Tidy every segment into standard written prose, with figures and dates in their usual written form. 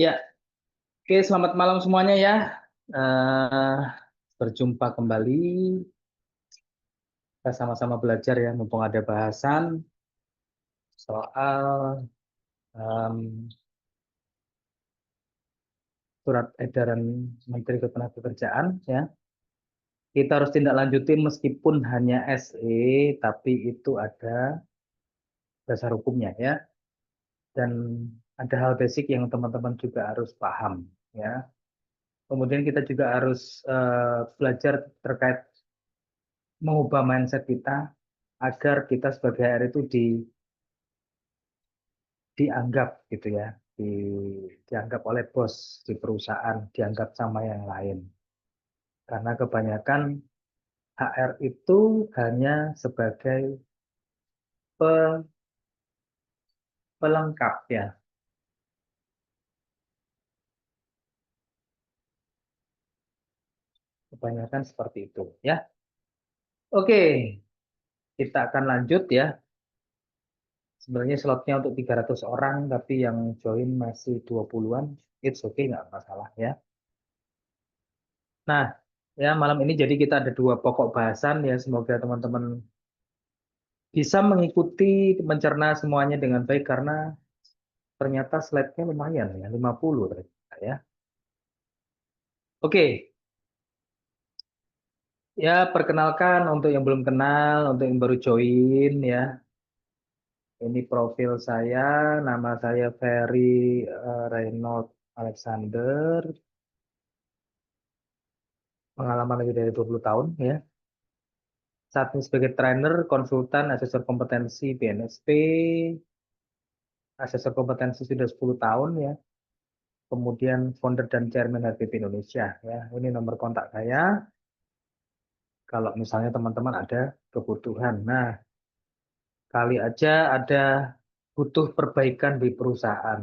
Ya, oke, selamat malam semuanya ya. Eh, Berjumpa kembali. Kita sama-sama belajar ya, mumpung ada bahasan soal em, surat edaran Menteri Ketenagakerjaan ya. Kita harus tindak lanjutin meskipun hanya SE, tapi itu ada dasar hukumnya ya. Dan ada hal basic yang teman-teman juga harus paham ya. Kemudian kita juga harus belajar terkait mengubah mindset kita agar kita sebagai HR itu dianggap gitu ya, di, dianggap oleh bos di perusahaan, dianggap sama yang lain. Karena kebanyakan HR itu hanya sebagai pe- pelengkap ya, kebanyakan seperti itu ya. Oke, kita akan lanjut ya. Sebenarnya slotnya untuk 300 orang, tapi yang join masih 20-an. It's okay, nggak masalah ya. Nah, ya malam ini jadi kita ada dua pokok bahasan ya. Semoga teman-teman bisa mengikuti, mencerna semuanya dengan baik karena ternyata slide-nya lumayan ya, 50 ternyata ya. Oke, ya perkenalkan untuk yang belum kenal, untuk yang baru join ya. Ini profil saya, nama saya Ferry Reynold Alexander, pengalaman lebih dari 20 tahun ya. Saat ini sebagai trainer, konsultan, asesor kompetensi BNSP, asesor kompetensi sudah 10 tahun ya. Kemudian founder dan chairman HPP Indonesia ya. Ini nomor kontak saya. Kalau misalnya teman-teman ada kebutuhan. Nah, kali aja ada butuh perbaikan di perusahaan.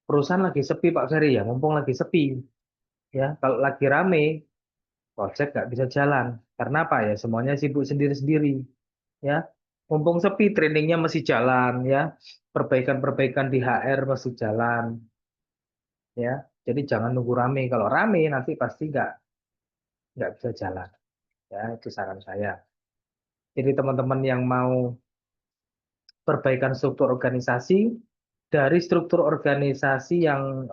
Perusahaan lagi sepi Pak Ferry ya, mumpung lagi sepi. Ya, kalau lagi rame, project nggak bisa jalan. Karena apa ya? Semuanya sibuk sendiri-sendiri. Ya, mumpung sepi, trainingnya masih jalan. Ya, perbaikan-perbaikan di HR masih jalan. Ya, jadi jangan nunggu rame. Kalau rame nanti pasti nggak bisa jalan. Ya, itu saran saya. Jadi teman-teman yang mau perbaikan struktur organisasi dari struktur organisasi yang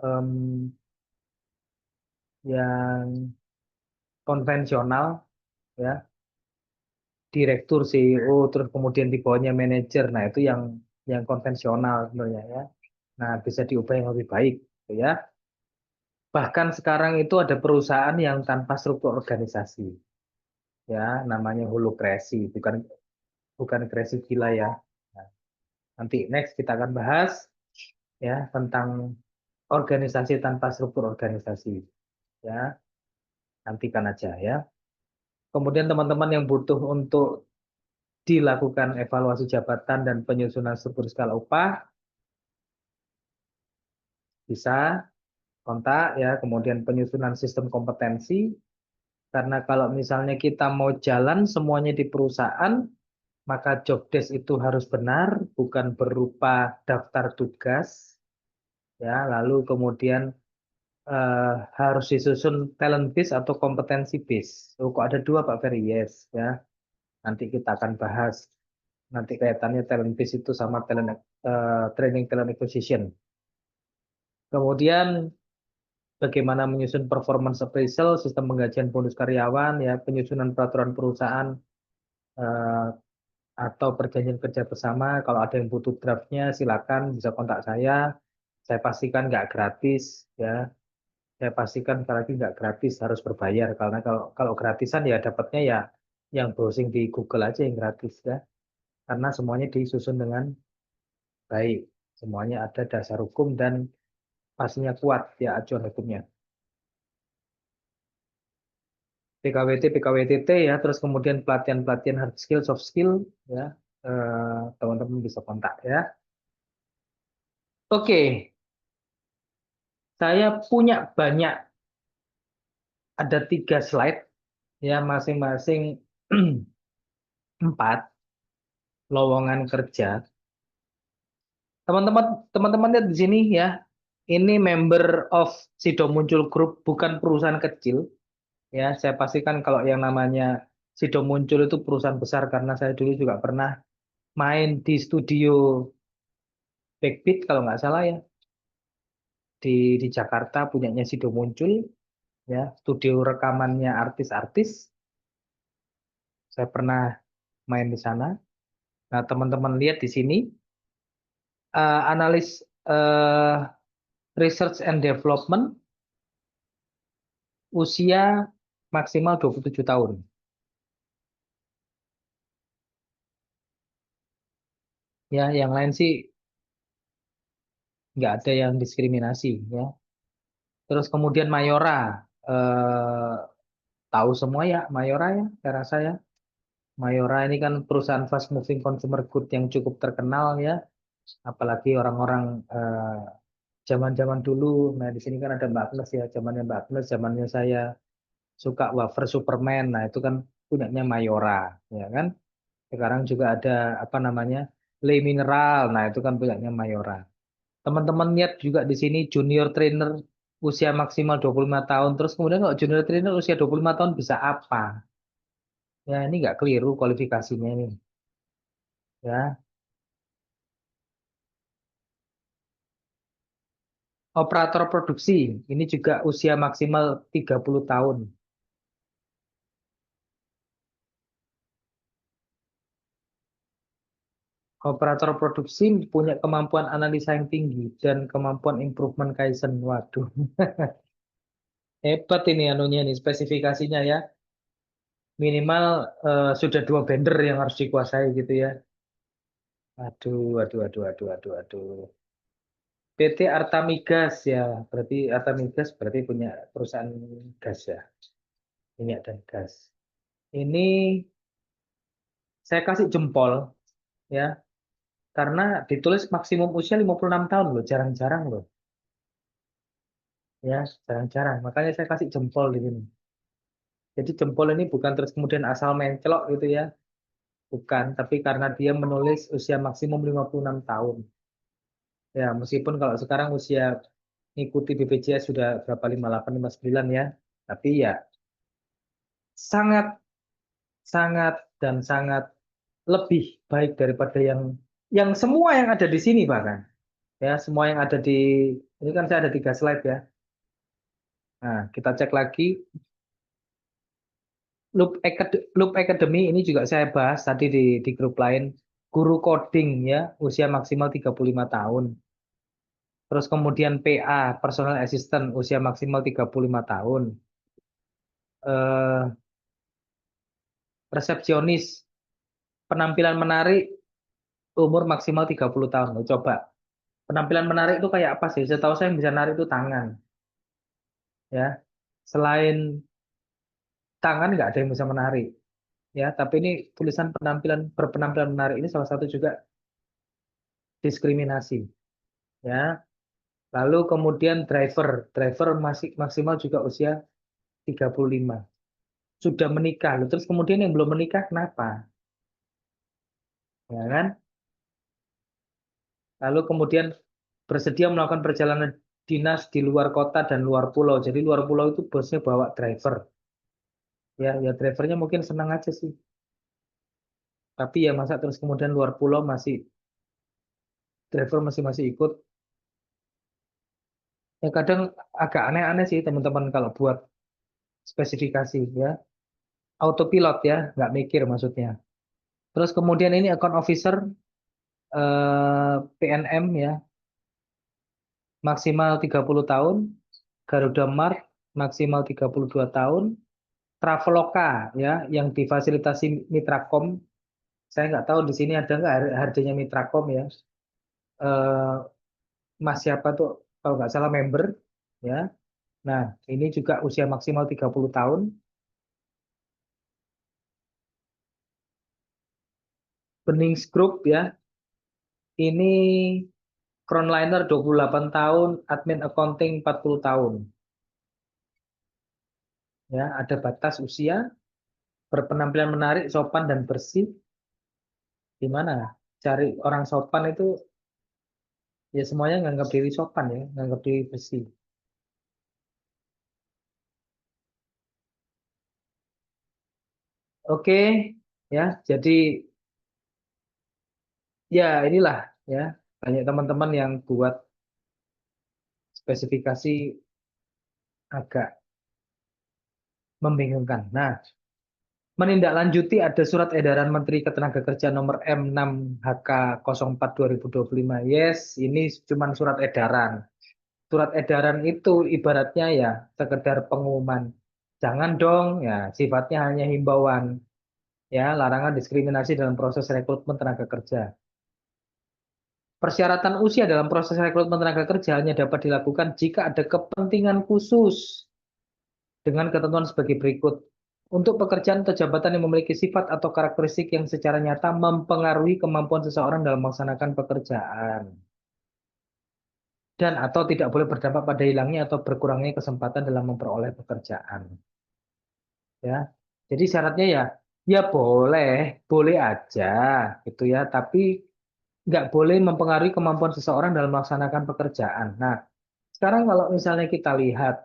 konvensional ya, direktur CEO terus kemudian di bawahnya manajer. Nah, itu yang konvensional sebenarnya ya. Nah, bisa diubah yang lebih baik gitu ya. Bahkan sekarang itu ada perusahaan yang tanpa struktur organisasi ya, namanya holokrasi, bukan bukan kreasi gila ya. Nah, nanti next kita akan bahas ya tentang organisasi tanpa struktur organisasi ya, nantikan aja ya. Kemudian teman-teman yang butuh untuk dilakukan evaluasi jabatan dan penyusunan struktur skala upah bisa kontak ya. Kemudian penyusunan sistem kompetensi, karena kalau misalnya kita mau jalan semuanya di perusahaan, maka job desk itu harus benar, bukan berupa daftar tugas ya. Lalu kemudian eh, harus disusun talent base atau kompetensi base. Oh, kok ada dua Pak Ferry? Yes ya. Nanti kita akan bahas. Nanti kaitannya talent base itu sama training talent acquisition. Kemudian bagaimana menyusun performance appraisal, sistem penggajian bonus karyawan, ya penyusunan peraturan perusahaan eh, atau perjanjian kerja bersama. Kalau ada yang butuh draftnya, silakan bisa kontak saya. Saya pastikan nggak gratis, ya. Saya pastikan sekali lagi nggak gratis, harus berbayar. Karena kalau gratisan ya dapatnya ya yang browsing di Google aja yang gratis ya. Karena semuanya disusun dengan baik. Semuanya ada dasar hukum dan pastinya kuat ya acuan hukumnya. PKWT, PKWTT ya, terus kemudian pelatihan-pelatihan hard skill, soft skill ya, teman-teman bisa kontak ya. Oke, saya punya banyak, ada 3 slide ya, masing-masing empat lowongan kerja. Teman-teman, teman-teman lihat di sini ya, Ini member of Sido Muncul Group, bukan perusahaan kecil. Ya, saya pastikan kalau yang namanya Sido Muncul itu perusahaan besar karena saya dulu juga pernah main di studio Backbeat kalau nggak salah ya di Jakarta punyanya Sido Muncul ya, studio rekamannya artis-artis. Saya pernah main di sana. Nah, teman-teman lihat di sini analis research and development usia maksimal 27 tahun. Ya, yang lain sih nggak ada yang diskriminasi ya. Terus kemudian Mayora, eh, tahu semua ya Mayora ya, saya rasa ya. Mayora ini kan perusahaan fast moving consumer good yang cukup terkenal ya, apalagi orang-orang zaman-zaman dulu. Nah, di sini kan ada Mbak Agnes ya, zamannya Mbak Agnes, zamannya saya suka wafer Superman. Nah, itu kan punyanya Mayora, ya kan? Sekarang juga ada apa namanya? Le Mineral. Nah, itu kan punyanya Mayora. Teman-teman lihat juga di sini junior trainer usia maksimal 25 tahun. Terus kemudian kalau junior trainer usia 25 tahun bisa apa? Ya, ini nggak keliru kualifikasinya ini. Ya, operator produksi ini juga usia maksimal 30 tahun. Operator produksi punya kemampuan analisa yang tinggi dan kemampuan improvement Kaizen. Waduh, hebat ini anunya nih spesifikasinya ya. Minimal sudah 2 bender yang harus dikuasai gitu ya. Aduh, aduh, aduh, aduh, aduh, aduh. PT Artamigas ya, berarti Artamigas berarti punya perusahaan gas ya, minyak dan gas. Ini saya kasih jempol ya, karena ditulis maksimum usia 56 tahun loh, jarang-jarang loh. Ya, jarang-jarang. Makanya saya kasih jempol di sini. Jadi jempol ini bukan terus kemudian asal mencelok gitu ya. Bukan, tapi karena dia menulis usia maksimum 56 tahun. Ya, meskipun kalau sekarang usia ngikuti BPJS sudah berapa 58, 59 ya. Tapi ya sangat sangat dan sangat lebih baik daripada yang semua yang ada di sini bahkan. Ya, semua yang ada di ini kan saya ada 3 slide ya. Nah, kita cek lagi Loop Academy ini juga saya bahas tadi di grup lain. Guru coding ya, usia maksimal 35 tahun. Terus kemudian PA, personal assistant, usia maksimal 35 tahun. Eh, resepsionis, penampilan menarik, umur maksimal 30 tahun. Loh, coba, penampilan menarik itu kayak apa sih? Setahu saya yang bisa narik itu tangan. Ya, selain tangan nggak ada yang bisa menarik. Ya, tapi ini tulisan berpenampilan menarik ini salah satu juga diskriminasi. Ya, lalu kemudian driver masih maksimal juga usia 35. Sudah menikah. Loh, terus kemudian yang belum menikah kenapa? Ya kan? Lalu kemudian bersedia melakukan perjalanan dinas di luar kota dan luar pulau. Jadi luar pulau itu bosnya bawa driver. Ya, ya drivernya mungkin senang aja sih. Tapi ya masa terus kemudian luar pulau masih driver masih masih ikut. Ya kadang agak aneh-aneh sih teman-teman kalau buat spesifikasi ya. Autopilot ya, nggak mikir maksudnya. Terus kemudian ini account officer PNM ya, maksimal 30 tahun. Garuda Mart maksimal 32 tahun. Traveloka ya, yang difasilitasi Mitrakom. Saya nggak tahu di sini ada nggak harganya Mitrakom ya. Eh, Mas siapa tuh kalau nggak salah member ya. Nah, ini juga usia maksimal 30 tahun. Benings Group ya. Ini Frontliner 28 tahun, admin accounting 40 tahun. Ya, ada batas usia, berpenampilan menarik, sopan dan bersih. Gimana? Cari orang sopan itu Ya semuanya nganggap diri sopan ya, nganggap diri bersih. Oke, ya. Jadi ya inilah ya banyak teman-teman yang buat spesifikasi agak membingungkan. Nah, menindaklanjuti ada surat edaran Menteri Ketenagakerjaan nomor M6 HK 04 2025. Yes, ini cuma surat edaran. Surat edaran itu ibaratnya ya sekedar pengumuman. Jangan dong, ya sifatnya hanya himbauan. Ya, larangan diskriminasi dalam proses rekrutmen tenaga kerja. Persyaratan usia dalam proses rekrutmen tenaga kerja hanya dapat dilakukan jika ada kepentingan khusus dengan ketentuan sebagai berikut. Untuk pekerjaan atau jabatan yang memiliki sifat atau karakteristik yang secara nyata mempengaruhi kemampuan seseorang dalam melaksanakan pekerjaan. Dan atau tidak boleh berdampak pada hilangnya atau berkurangnya kesempatan dalam memperoleh pekerjaan. Ya, jadi syaratnya ya, ya boleh, boleh aja, gitu ya. Tapi nggak boleh mempengaruhi kemampuan seseorang dalam melaksanakan pekerjaan. Nah, sekarang kalau misalnya kita lihat,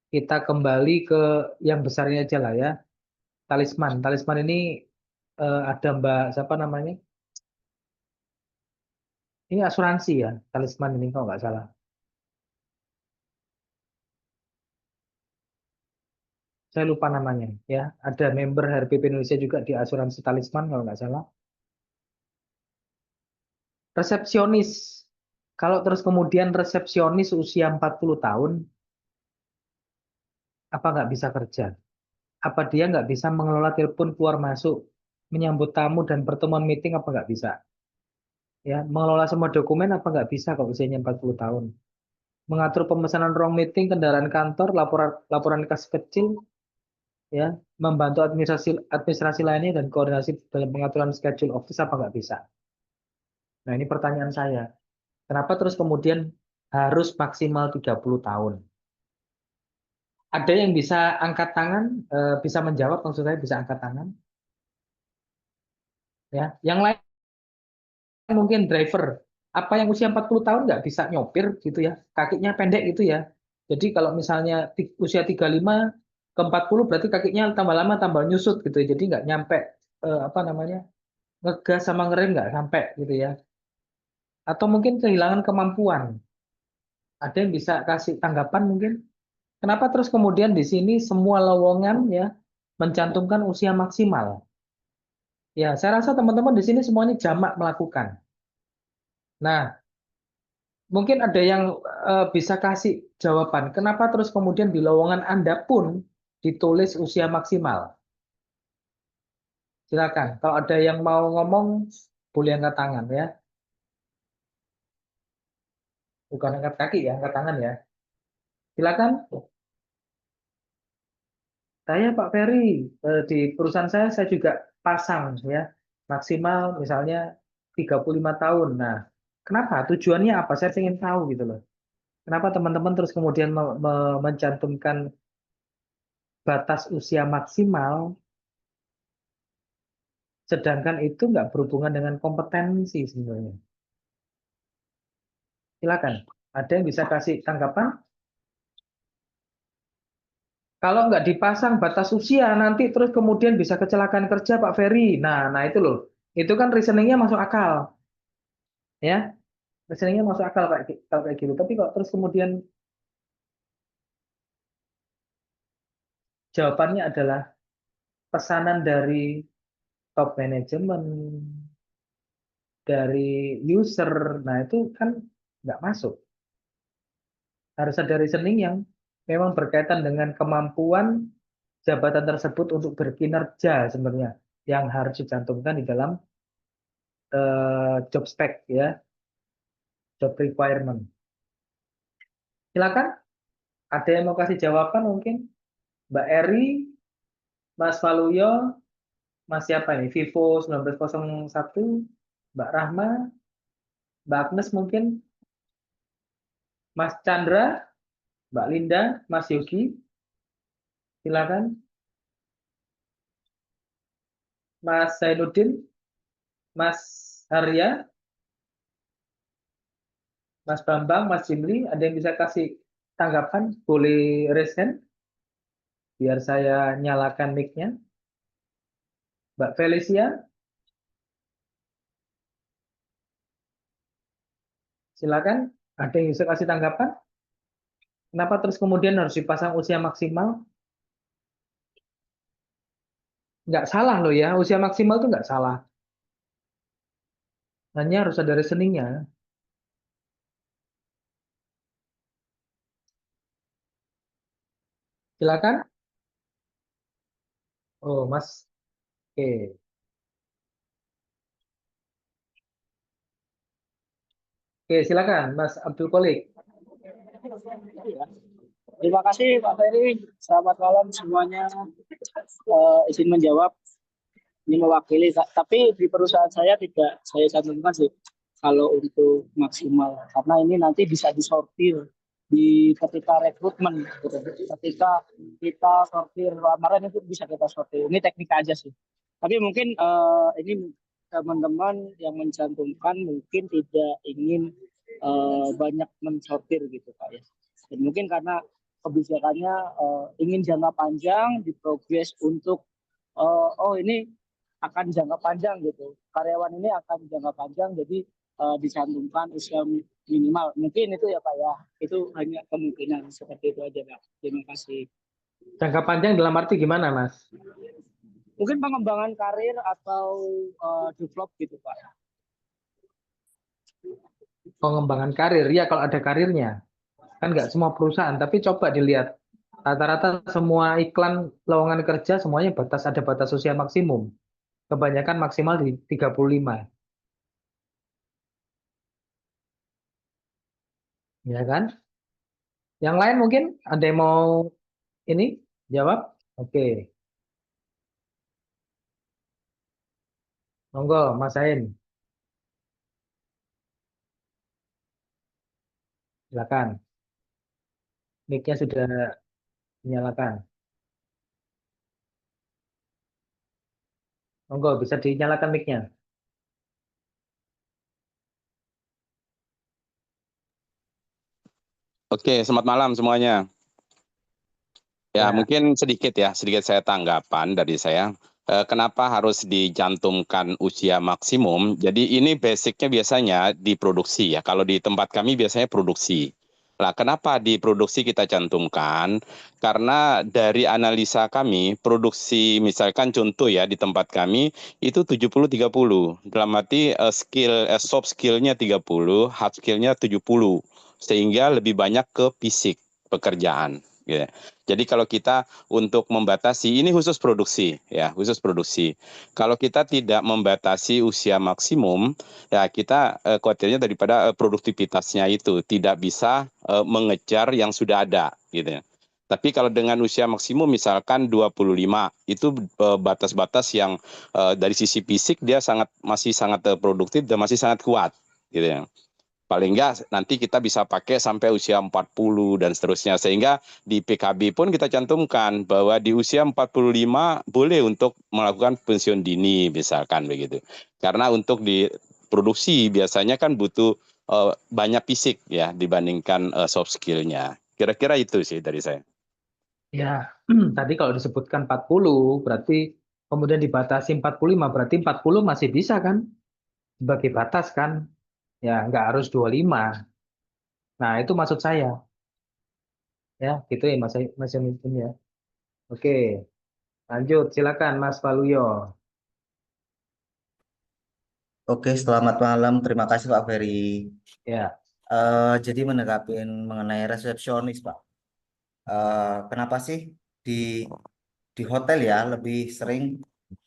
kita kembali ke yang besarnya aja lah ya, talisman. Talisman ini ada Mbak, siapa namanya? Ini asuransi ya, talisman ini kalau nggak salah. Saya lupa namanya ya. Ada member HRBP Indonesia juga di asuransi talisman kalau nggak salah. Resepsionis. Kalau terus kemudian resepsionis usia 40 tahun, apa nggak bisa kerja? Apa dia nggak bisa mengelola telepon keluar masuk, menyambut tamu dan pertemuan meeting apa nggak bisa? Ya, mengelola semua dokumen apa nggak bisa kalau usianya 40 tahun? Mengatur pemesanan ruang meeting, kendaraan kantor, laporan laporan kas kecil, ya, membantu administrasi administrasi lainnya dan koordinasi dalam pengaturan schedule office apa nggak bisa? Nah, ini pertanyaan saya. Kenapa terus kemudian harus maksimal 30 tahun? Ada yang bisa angkat tangan, bisa menjawab, maksud saya bisa angkat tangan, ya. Yang lain mungkin driver. Apa yang usia 40 tahun nggak bisa nyopir gitu ya, kakinya pendek gitu ya. Jadi kalau misalnya usia 35 ke 40 berarti kakinya tambah lama tambah nyusut gitu ya. Jadi nggak nyampe apa namanya ngegas sama ngerem nggak sampai gitu ya. Atau mungkin kehilangan kemampuan. Ada yang bisa kasih tanggapan mungkin? Kenapa terus kemudian di sini semua lowongan ya mencantumkan usia maksimal? Ya, saya rasa teman-teman di sini semuanya jamak melakukan. Nah, mungkin ada yang bisa kasih jawaban. Kenapa terus kemudian di lowongan Anda pun ditulis usia maksimal? Silakan. Kalau ada yang mau ngomong, boleh angkat tangan ya. Bukan angkat kaki ya, angkat tangan ya. Silakan. Saya Pak Ferry, di perusahaan saya juga pasang ya. Maksimal misalnya 35 tahun. Nah, kenapa? Tujuannya apa? Saya ingin tahu gitu loh. Kenapa teman-teman terus kemudian mencantumkan batas usia maksimal, sedangkan itu nggak berhubungan dengan kompetensi sebenarnya. Silakan. Ada yang bisa kasih tanggapan? Kalau nggak dipasang batas usia, nanti terus kemudian bisa kecelakaan kerja, Pak Ferry. Nah itu loh. Itu kan reasoningnya masuk akal, ya. Reasoningnya masuk akal kalau kayak gitu. Tapi kok terus kemudian jawabannya adalah pesanan dari top manajemen, dari user. Nah itu kan nggak masuk. Harus ada reasoning yang memang berkaitan dengan kemampuan jabatan tersebut untuk berkinerja sebenarnya yang harus dicantumkan di dalam job spec ya, job requirement. Silakan, ada yang mau kasih jawaban mungkin? Mbak Eri, Mas Waluyo, Mas siapa ini? Vivo 1901, Mbak Rahma, Mbak Agnes mungkin, Mas Chandra, Mbak Linda, Mas Yogi, silakan. Mas Zainuddin, Mas Arya, Mas Bambang, Mas Jimli, ada yang bisa kasih tanggapan? Boleh raise hand biar saya nyalakan mic-nya. Mbak Felicia, silakan. Ada yang bisa kasih tanggapan? Kenapa terus kemudian harus dipasang usia maksimal? Nggak salah loh ya, usia maksimal itu nggak salah. Hanya harus ada reasoningnya. Silakan. Oh, Mas. Oke. Oke, silakan, Mas Abdul Qolik. Iya. Terima kasih Pak Ferry. Selamat malam semuanya. Izin menjawab, ini mewakili, tapi di perusahaan saya tidak saya cantumkan sih kalau untuk maksimal, karena ini nanti bisa disortir di ketika rekrutmen, gitu. Ketika kita sortir lamaran itu bisa kita sortir. Ini teknik aja sih. Tapi mungkin ini teman-teman yang mencantumkan mungkin tidak ingin banyak mensortir gitu Pak ya. Dan mungkin karena kebijakannya ingin jangka panjang diprogres untuk oh ini akan jangka panjang gitu. Karyawan ini akan jangka panjang, jadi dicantumkan usia minimal. Mungkin itu ya Pak ya. Itu hanya kemungkinan seperti itu aja Pak. Terima kasih. Jangka panjang dalam arti gimana, Mas? Mungkin pengembangan karir atau develop gitu Pak. Pengembangan karir. Ya, kalau ada karirnya. Kan nggak semua perusahaan, tapi coba dilihat. Rata-rata semua iklan lowongan kerja semuanya ada batas usia maksimum. Kebanyakan maksimal di 35. Ya kan? Yang lain mungkin ada yang mau ini jawab? Oke, monggo Mas Ain, silakan. Mic-nya sudah dinyalakan. Monggo bisa dinyalakan mic-nya. Oke, selamat malam semuanya. Ya, Ya, mungkin sedikit saya tanggapan dari saya. Kenapa harus dicantumkan usia maksimum? Jadi ini basicnya biasanya di produksi ya. Kalau di tempat kami biasanya produksi. Nah, kenapa di produksi kita cantumkan? Karena dari analisa kami, produksi misalkan contoh ya di tempat kami itu 70-30. Dalam arti soft skill-nya 30, hard skill-nya 70. Sehingga lebih banyak ke fisik pekerjaan. Gitu. Jadi kalau kita untuk membatasi, ini khusus produksi, ya khusus produksi. Kalau kita tidak membatasi usia maksimum, ya kita khawatirnya daripada produktivitasnya itu tidak bisa mengejar yang sudah ada, gitu ya. Tapi kalau dengan usia maksimum misalkan 25, itu batas-batas yang dari sisi fisik dia masih sangat produktif dan masih sangat kuat, gitu ya. Paling enggak nanti kita bisa pakai sampai usia 40 dan seterusnya. Sehingga di PKB pun kita cantumkan bahwa di usia 45 boleh untuk melakukan pensiun dini misalkan begitu. Karena untuk di produksi biasanya kan butuh banyak fisik ya dibandingkan soft skill-nya. Kira-kira itu sih dari saya. ya. Tadi kalau disebutkan 40, berarti kemudian dibatasi 45, berarti 40 masih bisa kan? Sebagai batas kan? Ya, nggak harus 25. Nah, itu maksud saya. Ya, gitu ya Mas, Mas Yonatan ya. Oke, lanjut. Silakan Mas Waluyo. Oke, selamat malam. Terima kasih Pak Ferry. Ya, Jadi menanggapi mengenai resepsionis, Pak. Kenapa sih di hotel ya lebih sering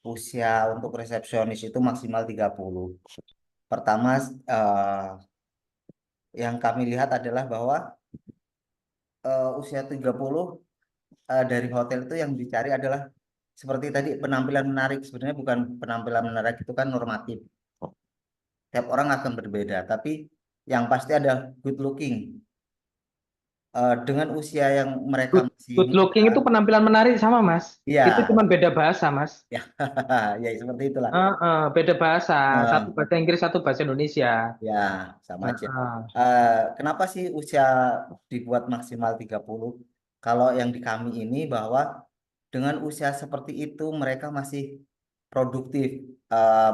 usia untuk resepsionis itu maksimal 30? Pertama, yang kami lihat adalah bahwa usia 30 dari hotel itu yang dicari adalah seperti tadi penampilan menarik. Sebenarnya bukan penampilan menarik, itu kan normatif. Tiap orang akan berbeda, tapi yang pasti ada good looking. dengan usia yang mereka masih Good looking itu muda, penampilan menarik sama Mas. Itu ya, cuma beda bahasa Mas. ya, ya seperti itulah. Beda bahasa. Satu Eh, bahasa Inggris, satu bahasa Indonesia. ya, sama aja. Heeh. Kenapa sih usia dibuat maksimal 30? Kalau yang di kami ini bahwa dengan usia seperti itu mereka masih produktif.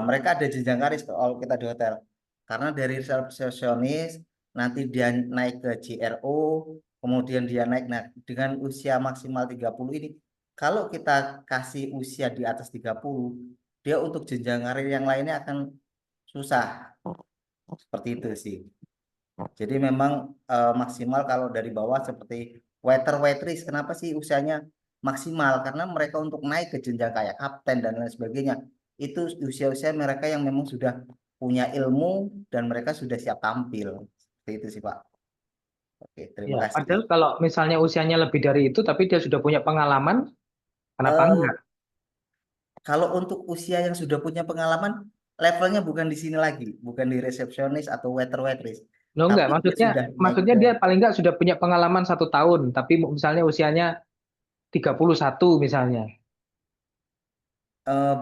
Mereka ada jenjang karir kalau kita di hotel. Karena dari resepsionis nanti dia naik ke JRO, kemudian dia naik. Nah, dengan usia maksimal 30 ini, kalau kita kasih usia di atas 30, dia untuk jenjang karir yang lainnya akan susah. Seperti itu sih. Jadi memang maksimal kalau dari bawah seperti waiter waitress. Kenapa sih usianya maksimal? Karena mereka untuk naik ke jenjang kayak kapten dan lain sebagainya itu usia-usia mereka yang memang sudah punya ilmu dan mereka sudah siap tampil. Seperti itu sih Pak. Oke, terima Ya, kasih. padahal kalau misalnya usianya lebih dari itu, tapi dia sudah punya pengalaman, kenapa enggak? Eh, Kalau untuk usia yang sudah punya pengalaman, levelnya bukan di sini lagi, bukan di resepsionis atau waiter waitress, Loh enggak, tapi dia maksudnya sudah naik maksudnya ke dia paling enggak sudah punya pengalaman 1 tahun, tapi misalnya usianya 31 misalnya.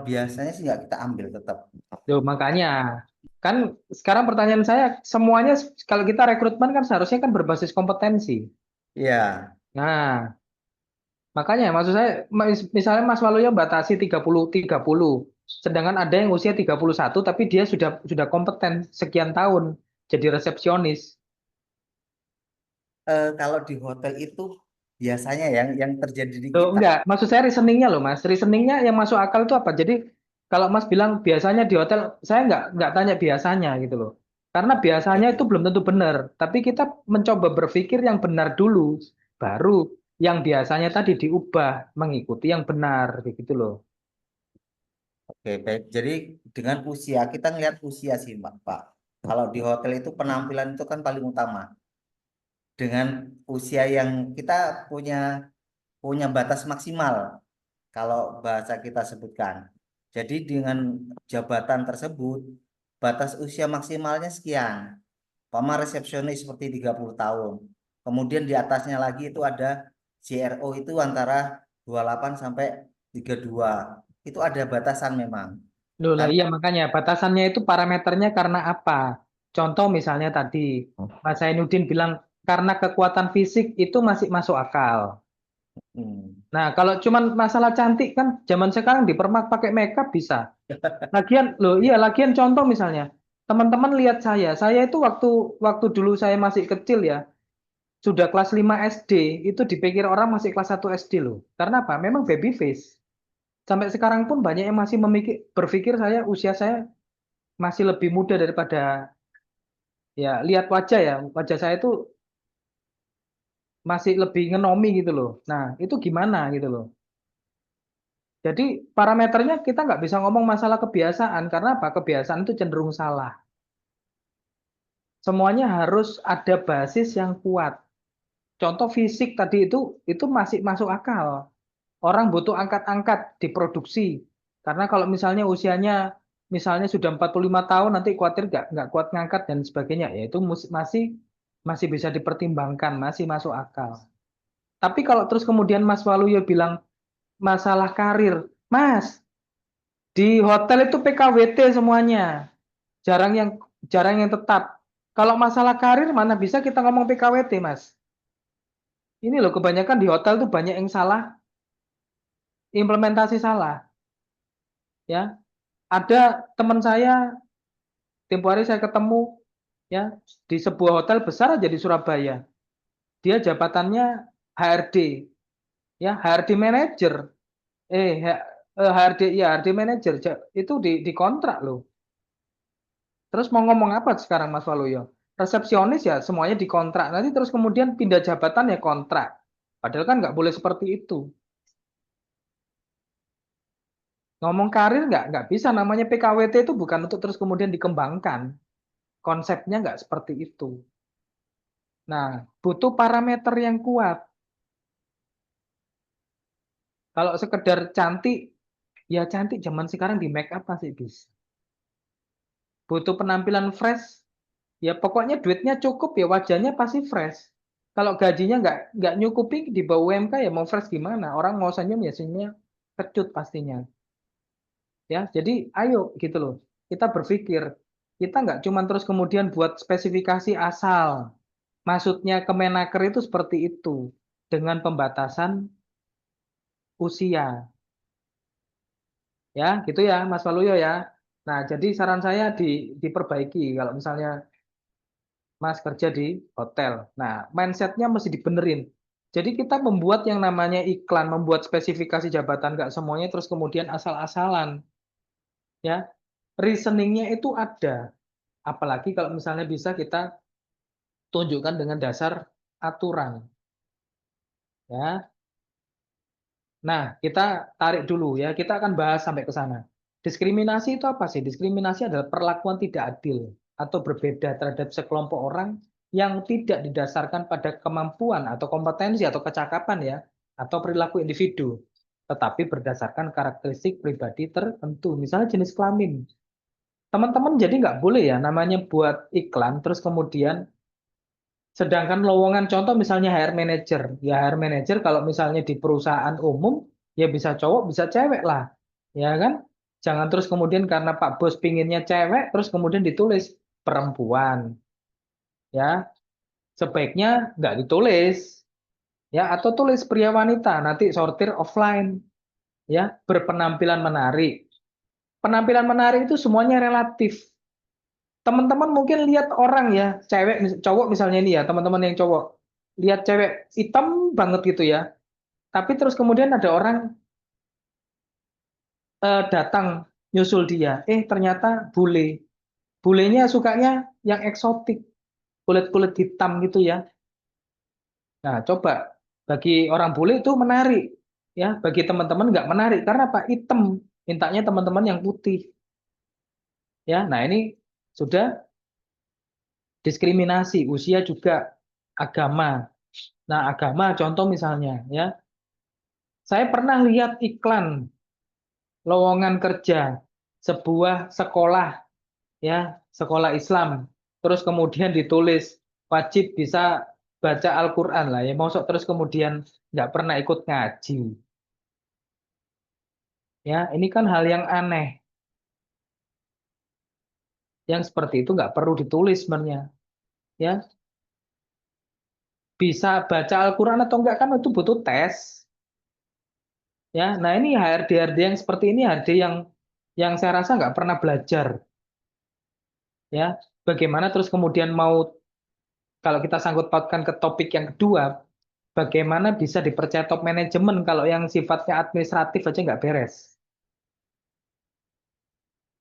biasanya sih nggak kita ambil tetap. Loh, makanya kan sekarang pertanyaan saya semuanya kalau kita rekrutmen kan seharusnya kan berbasis kompetensi. Ya. Nah, makanya maksud saya misalnya Mas Waluyo batasi 30-30. Sedangkan ada yang usia 31 tapi dia sudah kompeten sekian tahun jadi resepsionis. Kalau di hotel itu biasanya yang terjadi di Loh, kita, enggak, maksud saya reasoningnya loh Mas. Reasoningnya yang masuk akal itu apa? Jadi kalau Mas bilang biasanya di hotel, saya enggak tanya biasanya gitu loh. Karena biasanya itu oke. belum tentu benar. Tapi kita mencoba berpikir yang benar dulu. Baru yang biasanya tadi diubah mengikuti yang benar begitu loh. Oke, baik. Jadi dengan usia kita ngelihat usia sih, Pak. Kalau di hotel itu penampilan itu kan paling utama. Dengan usia yang kita punya punya batas maksimal, kalau bahasa kita sebutkan. Jadi dengan jabatan tersebut, batas usia maksimalnya sekian. Pama resepsionis seperti 30 tahun. Kemudian di atasnya lagi itu ada CRO itu antara 28 sampai 32. Itu ada batasan memang. Loh lah Karena iya makanya batasannya itu parameternya karena apa? Contoh misalnya tadi Mas Zainuddin bilang karena kekuatan fisik itu masih masuk akal. hmm, Nah, kalau cuman masalah cantik kan zaman sekarang dipermak pakai makeup bisa. Lagian, loh ya, iya, lagian contoh misalnya, teman-teman lihat saya itu waktu waktu dulu saya masih kecil ya, sudah kelas 5 SD, itu dipikir orang masih kelas 1 SD loh. Karena apa? Memang baby face. Sampai sekarang pun banyak yang masih berpikir usia saya masih lebih muda daripada, ya lihat wajah ya, wajah saya itu masih lebih ngenomi gitu loh. Nah, itu gimana gitu loh. Jadi parameternya kita nggak bisa ngomong masalah kebiasaan, karena apa? Kebiasaan itu cenderung salah. Semuanya harus ada basis yang kuat. Contoh fisik tadi itu masih masuk akal. Orang butuh angkat-angkat di produksi. Karena kalau misalnya usianya misalnya sudah 45 tahun nanti khawatir nggak kuat ngangkat dan sebagainya, ya itu masih masih bisa dipertimbangkan, masih masuk akal. Tapi kalau terus kemudian Mas Waluyo bilang masalah karir, Mas, di hotel itu PKWT semuanya, jarang yang jarang yang tetap. Kalau masalah karir mana bisa kita ngomong PKWT, Mas? Ini loh kebanyakan di hotel tuh banyak yang salah, implementasi salah, ya. Ada teman saya tempo hari saya ketemu ya di sebuah hotel besar aja di Surabaya. Dia jabatannya HRD, ya HRD manager. HRD ya HRD manager itu dikontrak loh. Terus mau ngomong apa sekarang Mas Waluyo? Resepsionis ya semuanya dikontrak. Nanti terus kemudian pindah jabatan ya kontrak. Padahal kan nggak boleh seperti itu. Ngomong karir nggak bisa. Namanya PKWT itu bukan untuk terus kemudian dikembangkan. Konsepnya nggak seperti itu. Nah, butuh parameter yang kuat. Kalau sekedar cantik, ya cantik zaman sekarang di make up masih bisa. Butuh penampilan fresh, ya pokoknya duitnya cukup ya wajahnya pasti fresh. Kalau gajinya nggak nyukupi di bawah UMK ya mau fresh gimana? Orang mau senyum ya senyumnya kecut pastinya. Ya, jadi ayo gitu loh. Kita berpikir, kita nggak cuma terus kemudian buat spesifikasi asal. Maksudnya Kemenaker itu seperti itu dengan pembatasan usia. Ya, gitu ya Mas Waluyo ya. Nah, jadi saran saya diperbaiki kalau misalnya Mas kerja di hotel. Nah, mindsetnya mesti dibenerin. Jadi kita membuat yang namanya iklan, membuat spesifikasi jabatan nggak semuanya terus kemudian asal-asalan. Ya, reasoningnya itu ada. Apalagi kalau misalnya bisa kita tunjukkan dengan dasar aturan. Ya, nah, kita tarik dulu ya. Kita akan bahas sampai ke sana. Diskriminasi itu apa sih? Diskriminasi adalah perlakuan tidak adil atau berbeda terhadap sekelompok orang yang tidak didasarkan pada kemampuan atau kompetensi atau kecakapan ya, atau perilaku individu, tetapi berdasarkan karakteristik pribadi tertentu. Misalnya jenis kelamin. Teman-teman jadi nggak boleh ya namanya buat iklan, terus kemudian sedangkan lowongan contoh misalnya HR manager. Ya HR manager kalau misalnya di perusahaan umum ya bisa cowok bisa cewek lah. Ya kan? Jangan terus kemudian karena Pak Bos pinginnya cewek terus kemudian ditulis perempuan. Ya, sebaiknya nggak ditulis. Ya, atau tulis pria wanita nanti sortir offline. Ya, berpenampilan menarik. Penampilan menarik itu semuanya relatif. Teman-teman mungkin lihat orang ya, cewek, cowok misalnya ini ya, teman-teman yang cowok. Lihat cewek hitam banget gitu ya. Tapi terus kemudian ada orang datang nyusul dia. Ternyata bule. Bulenya sukanya yang eksotik, kulit-kulit hitam gitu ya. Nah, coba bagi orang bule itu menarik. Ya, bagi teman-teman nggak menarik. Karena apa? Hitam. Mintanya teman-teman yang putih. Ya, nah ini sudah diskriminasi. Usia juga agama. Nah, agama contoh misalnya ya. Saya pernah lihat iklan lowongan kerja sebuah sekolah ya, sekolah Islam. Terus kemudian ditulis wajib bisa baca Al-Qur'an lah ya. Masuk terus kemudian nggak pernah ikut ngaji. Ya, ini kan hal yang aneh. Yang seperti itu nggak perlu ditulis sebenarnya. Ya, bisa baca Al-Qur'an atau enggak kan itu butuh tes. Ya, nah ini HRD-HRD yang seperti ini HRD yang saya rasa nggak pernah belajar. Ya, bagaimana terus kemudian mau kalau kita sangkut pautkan ke topik yang kedua, bagaimana bisa dipercaya top manajemen kalau yang sifatnya administratif aja nggak beres.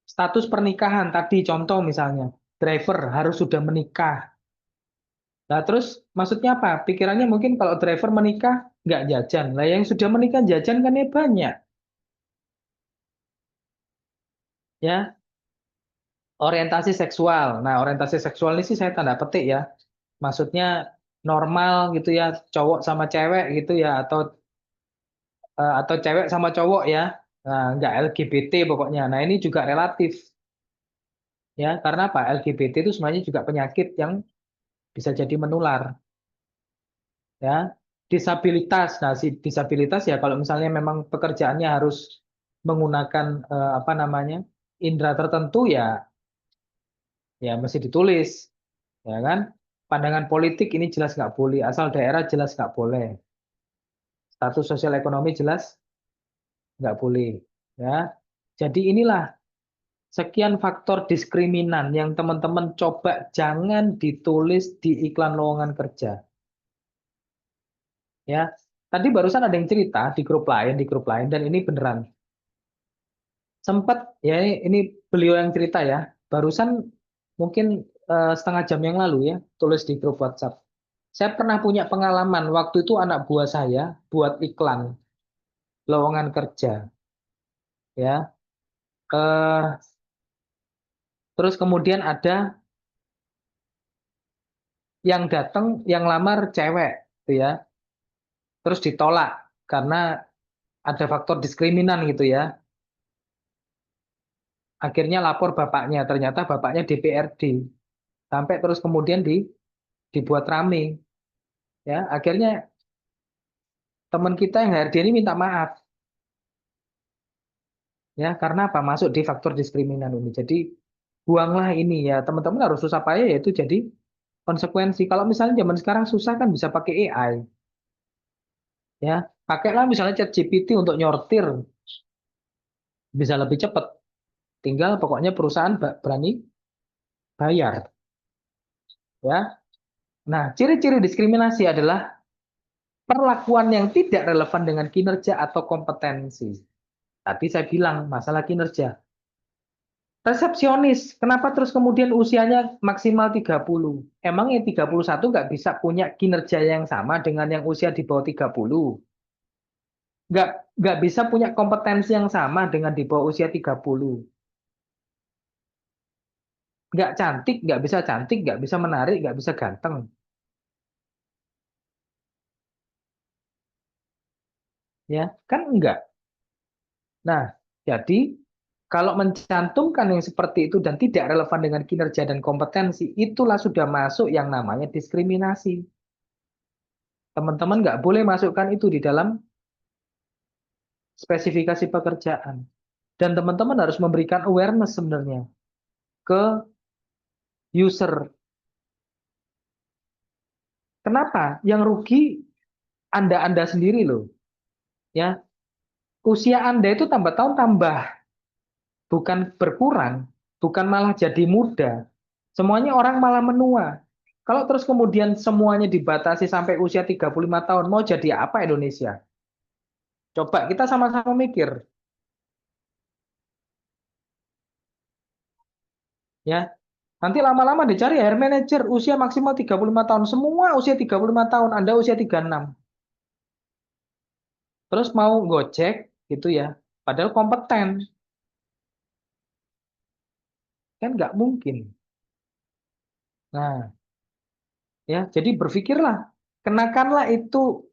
Status pernikahan tadi contoh misalnya, driver harus sudah menikah. Nah terus maksudnya apa? Pikirannya mungkin kalau driver menikah nggak jajan. Lah yang sudah menikah jajan kan ya banyak. Ya, orientasi seksual. Nah orientasi seksual ini sih saya tanda petik ya. Maksudnya normal gitu ya, cowok sama cewek gitu ya, atau cewek sama cowok ya. Nah, nggak LGBT pokoknya. Nah, ini juga relatif ya, karena apa? LGBT itu sebenarnya juga penyakit yang bisa jadi menular ya. Disabilitas. Nah, si disabilitas ya kalau misalnya memang pekerjaannya harus menggunakan apa namanya? Indera tertentu ya mesti ditulis ya kan. Pandangan politik ini jelas nggak boleh, asal daerah jelas nggak boleh. Status sosial ekonomi jelas nggak boleh ya. Jadi inilah sekian faktor diskriminan yang teman-teman coba jangan ditulis di iklan lowongan kerja. Ya, tadi barusan ada yang cerita di grup lain dan ini beneran. Sempat ya ini beliau yang cerita ya. Barusan mungkin setengah jam yang lalu ya tulis di grup WhatsApp. Saya pernah punya pengalaman waktu itu anak buah saya buat iklan lowongan kerja ya. Eh, terus kemudian ada yang datang yang lamar cewek gitu ya. Terus ditolak karena ada faktor diskriminan gitu ya. Akhirnya lapor bapaknya, ternyata bapaknya DPRD. Sampai terus kemudian dibuat rame. Ya, akhirnya teman kita yang HRD ini minta maaf. Ya, karena apa? Masuk di faktor diskriminan ini. Jadi buanglah ini ya. Teman-teman harus susah payah yaitu jadi konsekuensi. Kalau misalnya zaman sekarang susah kan bisa pakai AI. Ya, pakailah misalnya ChatGPT untuk nyortir bisa lebih cepat. Tinggal pokoknya perusahaan berani bayar. Ya. Nah, ciri-ciri diskriminasi adalah perlakuan yang tidak relevan dengan kinerja atau kompetensi. Tadi saya bilang masalah kinerja. Resepsionis, kenapa terus kemudian usianya maksimal 30? Emang yang 31 nggak bisa punya kinerja yang sama dengan yang usia di bawah 30? Nggak, nggak bisa punya kompetensi yang sama dengan di bawah usia 30. Nggak bisa bisa menarik, nggak bisa ganteng. Ya, kan enggak. Nah, jadi kalau mencantumkan yang seperti itu dan tidak relevan dengan kinerja dan kompetensi, itulah sudah masuk yang namanya diskriminasi. Teman-teman nggak boleh masukkan itu di dalam spesifikasi pekerjaan. Dan teman-teman harus memberikan awareness sebenarnya ke user. Kenapa? Yang rugi Anda sendiri loh. Ya, usia Anda itu tambah tahun tambah, bukan berkurang, bukan malah jadi muda. Semuanya orang malah menua. Kalau terus kemudian semuanya dibatasi sampai usia 35 tahun, mau jadi apa Indonesia? Coba kita sama-sama mikir. Ya, nanti lama-lama dicari hire manager usia maksimal 35 tahun. Semua usia 35 tahun, Anda usia 36. Terus mau Gojek gitu ya. Padahal kompeten. Kan nggak mungkin. Nah, ya, jadi berpikirlah. Kenakanlah itu,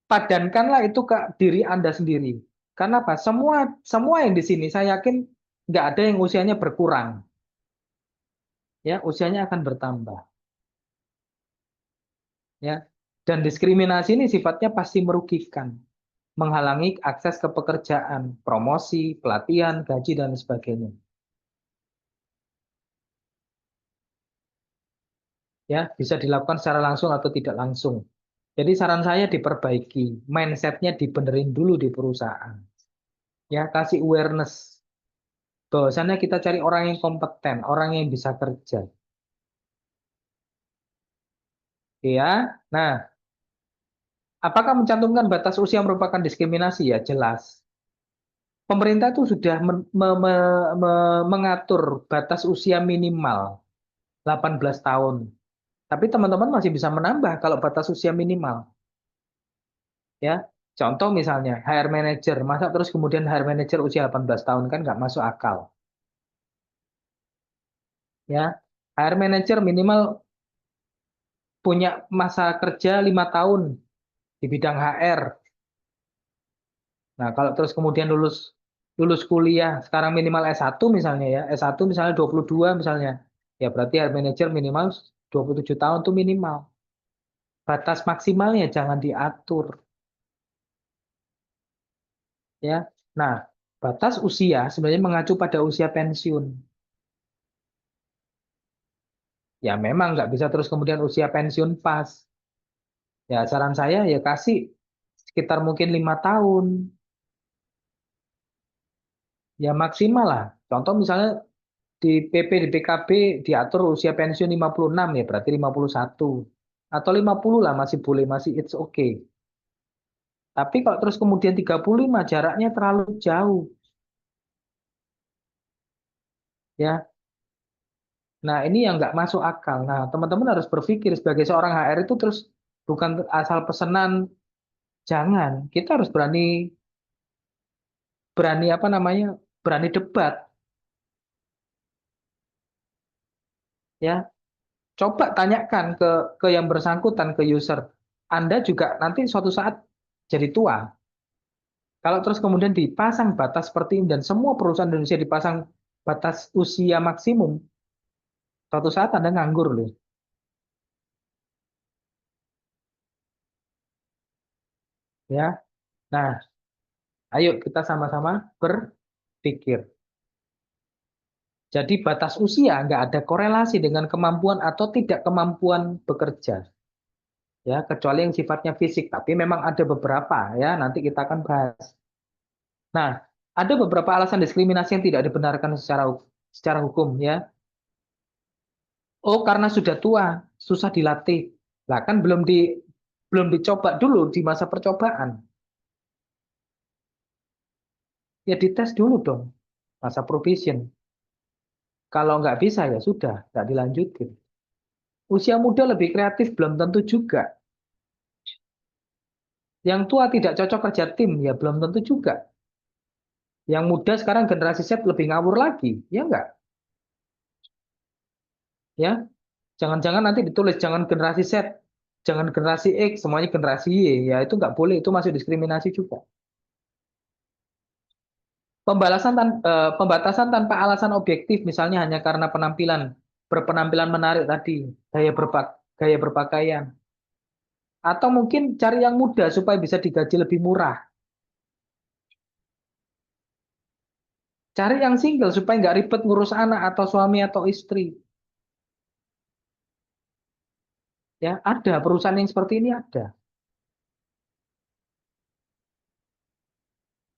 padankanlah itu ke diri Anda sendiri. Karena apa? Semua yang di sini saya yakin nggak ada yang usianya berkurang. Ya, usianya akan bertambah. Ya. Dan diskriminasi ini sifatnya pasti merugikan. Menghalangi akses ke pekerjaan, promosi, pelatihan, gaji, dan sebagainya. Ya, bisa dilakukan secara langsung atau tidak langsung. Jadi saran saya diperbaiki, mindsetnya dibenerin dulu di perusahaan. Ya, kasih awareness. Bahwasannya kita cari orang yang kompeten, orang yang bisa kerja. Ya, nah, apakah mencantumkan batas usia merupakan diskriminasi? Ya, jelas. Pemerintah itu sudah mengatur batas usia minimal 18 tahun. Tapi teman-teman masih bisa menambah kalau batas usia minimal. Ya, contoh misalnya HR manager, masa terus kemudian HR manager usia 18 tahun kan nggak masuk akal. Ya, HR manager minimal punya masa kerja 5 tahun di bidang HR. Nah, kalau terus kemudian lulus lulus kuliah, sekarang minimal S1 misalnya ya, S1 misalnya 22 misalnya, ya berarti HR manager minimal 27 tahun tuh minimal. Batas maksimalnya jangan diatur. Ya, nah batas usia sebenarnya mengacu pada usia pensiun. Ya memang nggak bisa terus kemudian usia pensiun pas. Ya saran saya ya kasih sekitar mungkin 5 tahun. Ya maksimal lah. Contoh misalnya di PP, di PKB diatur usia pensiun 56 ya berarti 51. Atau 50 lah masih boleh, masih it's okay. Tapi kalau terus kemudian 35 jaraknya terlalu jauh. Ya, nah ini yang nggak masuk akal. Nah teman-teman harus berpikir sebagai seorang HR itu terus bukan asal pesenan. Jangan. Kita harus berani berani apa namanya? Berani debat ya. Coba tanyakan ke yang bersangkutan ke user. Anda juga nanti suatu saat jadi tua. Kalau terus kemudian dipasang batas seperti ini dan semua perusahaan Indonesia dipasang batas usia maksimum, suatu saat Anda nganggur loh. Ya. Nah, ayo kita sama-sama berpikir. Jadi batas usia nggak ada korelasi dengan kemampuan atau tidak kemampuan bekerja. Ya, kecuali yang sifatnya fisik. Tapi memang ada beberapa ya, nanti kita akan bahas. Nah, ada beberapa alasan diskriminasi yang tidak dibenarkan secara hukum ya. Oh, karena sudah tua, susah dilatih. Lah kan belum dicoba dulu di masa percobaan. Ya dites dulu dong masa probation. Kalau nggak bisa ya sudah, nggak dilanjutin. Usia muda lebih kreatif belum tentu juga. Yang tua tidak cocok kerja tim ya belum tentu juga. Yang muda sekarang generasi Z lebih ngawur lagi, ya nggak? Ya, jangan-jangan nanti ditulis jangan generasi Z, jangan generasi X, semuanya generasi Y. Ya itu nggak boleh, itu masih diskriminasi juga. Pembatasan tanpa alasan objektif, misalnya hanya karena berpenampilan menarik tadi, gaya berpakaian, atau mungkin cari yang muda supaya bisa digaji lebih murah, cari yang single supaya nggak ribet ngurus anak atau suami atau istri. Ya, ada perusahaan yang seperti ini ada,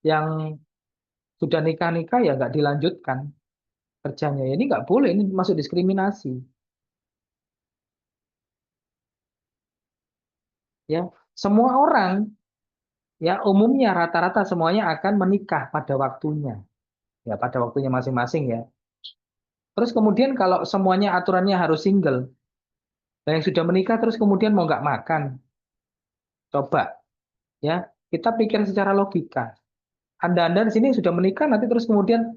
yang sudah nikah-nikah ya nggak dilanjutkan kerjanya. Ya, ini nggak boleh, ini masuk diskriminasi. Ya, semua orang ya umumnya rata-rata semuanya akan menikah pada waktunya. Ya, pada waktunya masing-masing ya. Terus kemudian kalau semuanya aturannya harus single, dan yang sudah menikah terus kemudian mau nggak makan, coba ya kita pikir secara logika. Anda di sini sudah menikah nanti terus kemudian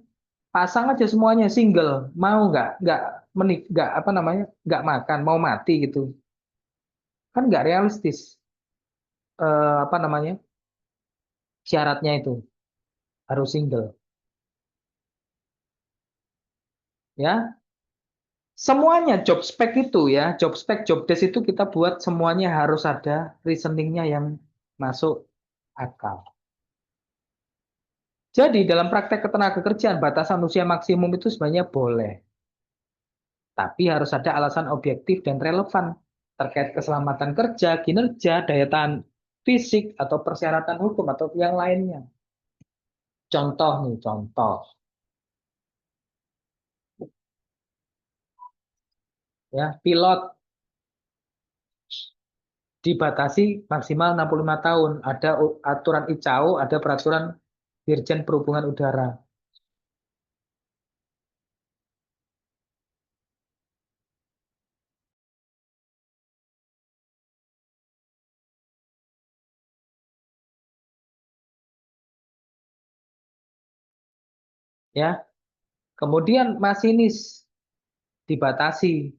pasang aja semuanya single, mau nggak apa namanya nggak makan, mau mati gitu, kan nggak realistis apa namanya syaratnya itu harus single, ya. Semuanya job spec itu ya, job spec, job desk itu kita buat semuanya harus ada reasoningnya yang masuk akal. Jadi dalam praktek ketenagakerjaan batasan usia maksimum itu sebenarnya boleh, tapi harus ada alasan objektif dan relevan terkait keselamatan kerja, kinerja, daya tahan fisik atau persyaratan hukum atau yang lainnya. Contoh nih, contoh ya, pilot dibatasi maksimal 65 tahun. Ada aturan ICAO, ada peraturan Dirjen Perhubungan Udara. Ya, kemudian masinis dibatasi.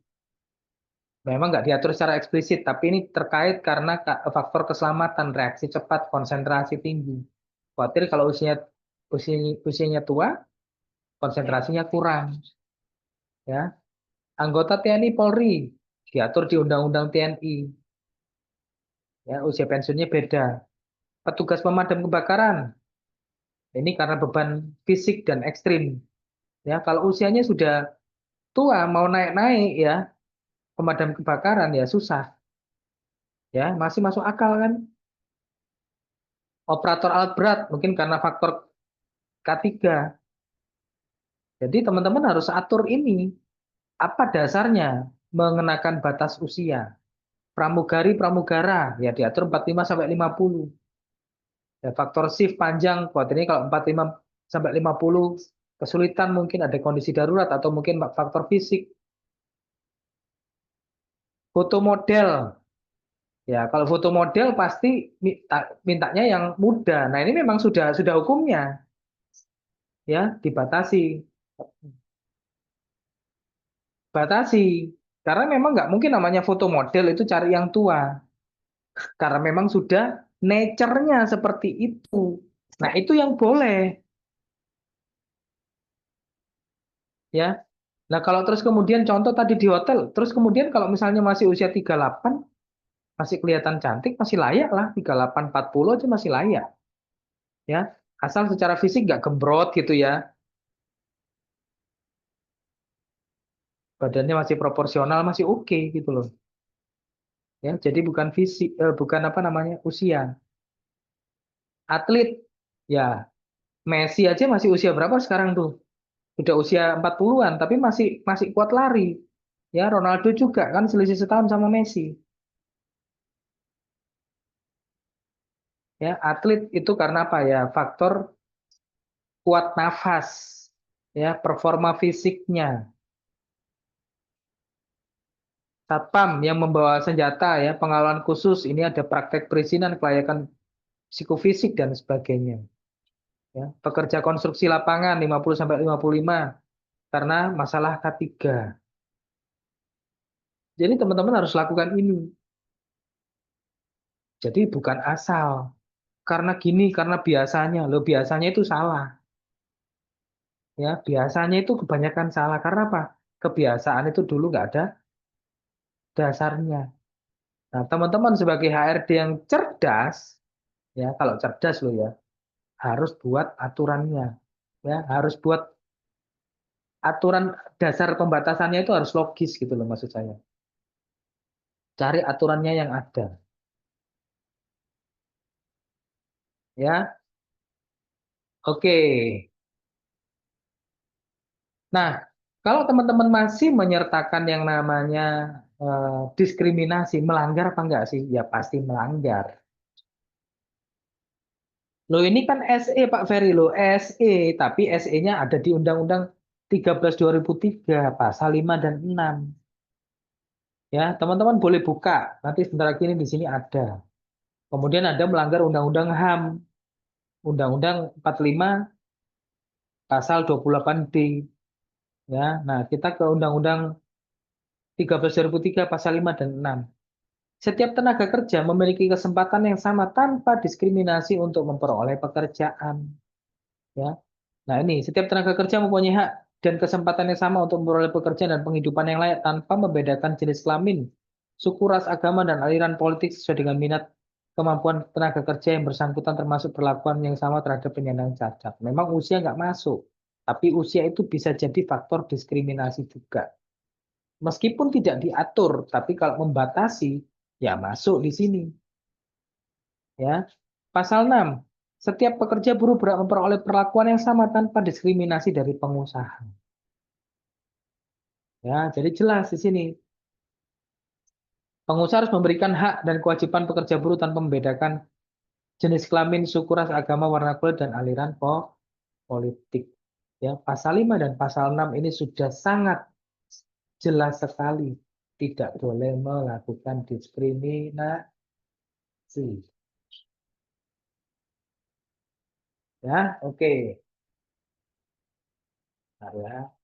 Memang nggak diatur secara eksplisit, tapi ini terkait karena faktor keselamatan, reaksi cepat, konsentrasi tinggi. Khawatir kalau usianya tua, konsentrasinya kurang. Ya, anggota TNI Polri diatur di Undang-Undang TNI. Ya, usia pensiunnya beda. Petugas pemadam kebakaran, ini karena beban fisik dan ekstrim. Ya, kalau usianya sudah tua, mau naik-naik ya, pemadam kebakaran ya susah. Ya, masih masuk akal kan? Operator alat berat mungkin karena faktor K3. Jadi teman-teman harus atur ini. Apa dasarnya mengenakan batas usia? Pramugari, pramugara ya diatur 45 sampai 50. Ya, faktor shift panjang, buat ini kalau 45 sampai 50 kesulitan mungkin ada kondisi darurat atau mungkin faktor fisik. Foto model. Ya, kalau foto model pasti mintanya yang muda. Nah, ini memang sudah hukumnya ya dibatasi. Batasi. Karena memang nggak mungkin namanya foto model itu cari yang tua. Karena memang sudah nature-nya seperti itu. Nah, itu yang boleh. Ya. Nah, kalau terus kemudian contoh tadi di hotel, terus kemudian kalau misalnya masih usia 38, masih kelihatan cantik, masih layak lah, 38-40 aja masih layak. Ya, asal secara fisik nggak gembrot gitu ya. Badannya masih proporsional, masih oke gitu loh. Ya, jadi bukan fisik, bukan apa namanya, usia. Atlet, ya Messi aja masih usia berapa sekarang tuh? Udah usia 40-an, tapi masih masih kuat lari. Ya, Ronaldo juga kan selisih setahun sama Messi. Ya, atlet itu karena apa ya? Faktor kuat nafas, ya, performa fisiknya. Satpam yang membawa senjata ya, pengalaman khusus, ini ada praktek perizinan, kelayakan psikofisik dan sebagainya. Ya, pekerja konstruksi lapangan 50 sampai 55 karena masalah K3. Jadi teman-teman harus lakukan ini. Jadi bukan asal karena gini, karena biasanya. Loh, biasanya itu salah. Ya, biasanya itu kebanyakan salah karena apa? Kebiasaan itu dulu nggak ada dasarnya. Nah, teman-teman sebagai HRD yang cerdas, ya kalau cerdas loh ya, harus buat aturannya. Ya, harus buat aturan dasar pembatasannya itu harus logis gitu loh maksud saya. Cari aturannya yang ada. Ya, oke. Nah, kalau teman-teman masih menyertakan yang namanya diskriminasi, melanggar apa enggak sih? Ya pasti melanggar. Loh ini kan SE Pak Ferry loh, SE, tapi SE-nya ada di Undang-Undang 13 2003 pasal 5 dan 6. Ya, teman-teman boleh buka. Nanti sebentar lagi ini di sini ada. Kemudian ada melanggar Undang-Undang HAM, Undang-Undang 45 pasal 28D. Ya, nah kita ke Undang-Undang 13 2003 pasal 5 dan 6. Setiap tenaga kerja memiliki kesempatan yang sama tanpa diskriminasi untuk memperoleh pekerjaan. Ya. Nah ini, setiap tenaga kerja mempunyai hak dan kesempatan yang sama untuk memperoleh pekerjaan dan penghidupan yang layak tanpa membedakan jenis kelamin, suku, ras, agama, dan aliran politik sesuai dengan minat kemampuan tenaga kerja yang bersangkutan termasuk perlakuan yang sama terhadap penyandang cacat. Memang usia nggak masuk, tapi usia itu bisa jadi faktor diskriminasi juga. Meskipun tidak diatur, tapi kalau membatasi, ya masuk di sini. Ya. Pasal 6. Setiap pekerja buruh berhak memperoleh perlakuan yang sama tanpa diskriminasi dari pengusaha. Ya, jadi jelas di sini. Pengusaha harus memberikan hak dan kewajiban pekerja buruh tanpa membedakan jenis kelamin, suku, ras, agama, warna kulit, dan aliran politik. Ya, pasal 5 dan pasal 6 ini sudah sangat jelas sekali. Tidak boleh melakukan diskriminasi. Ya, oke. Nah, ya.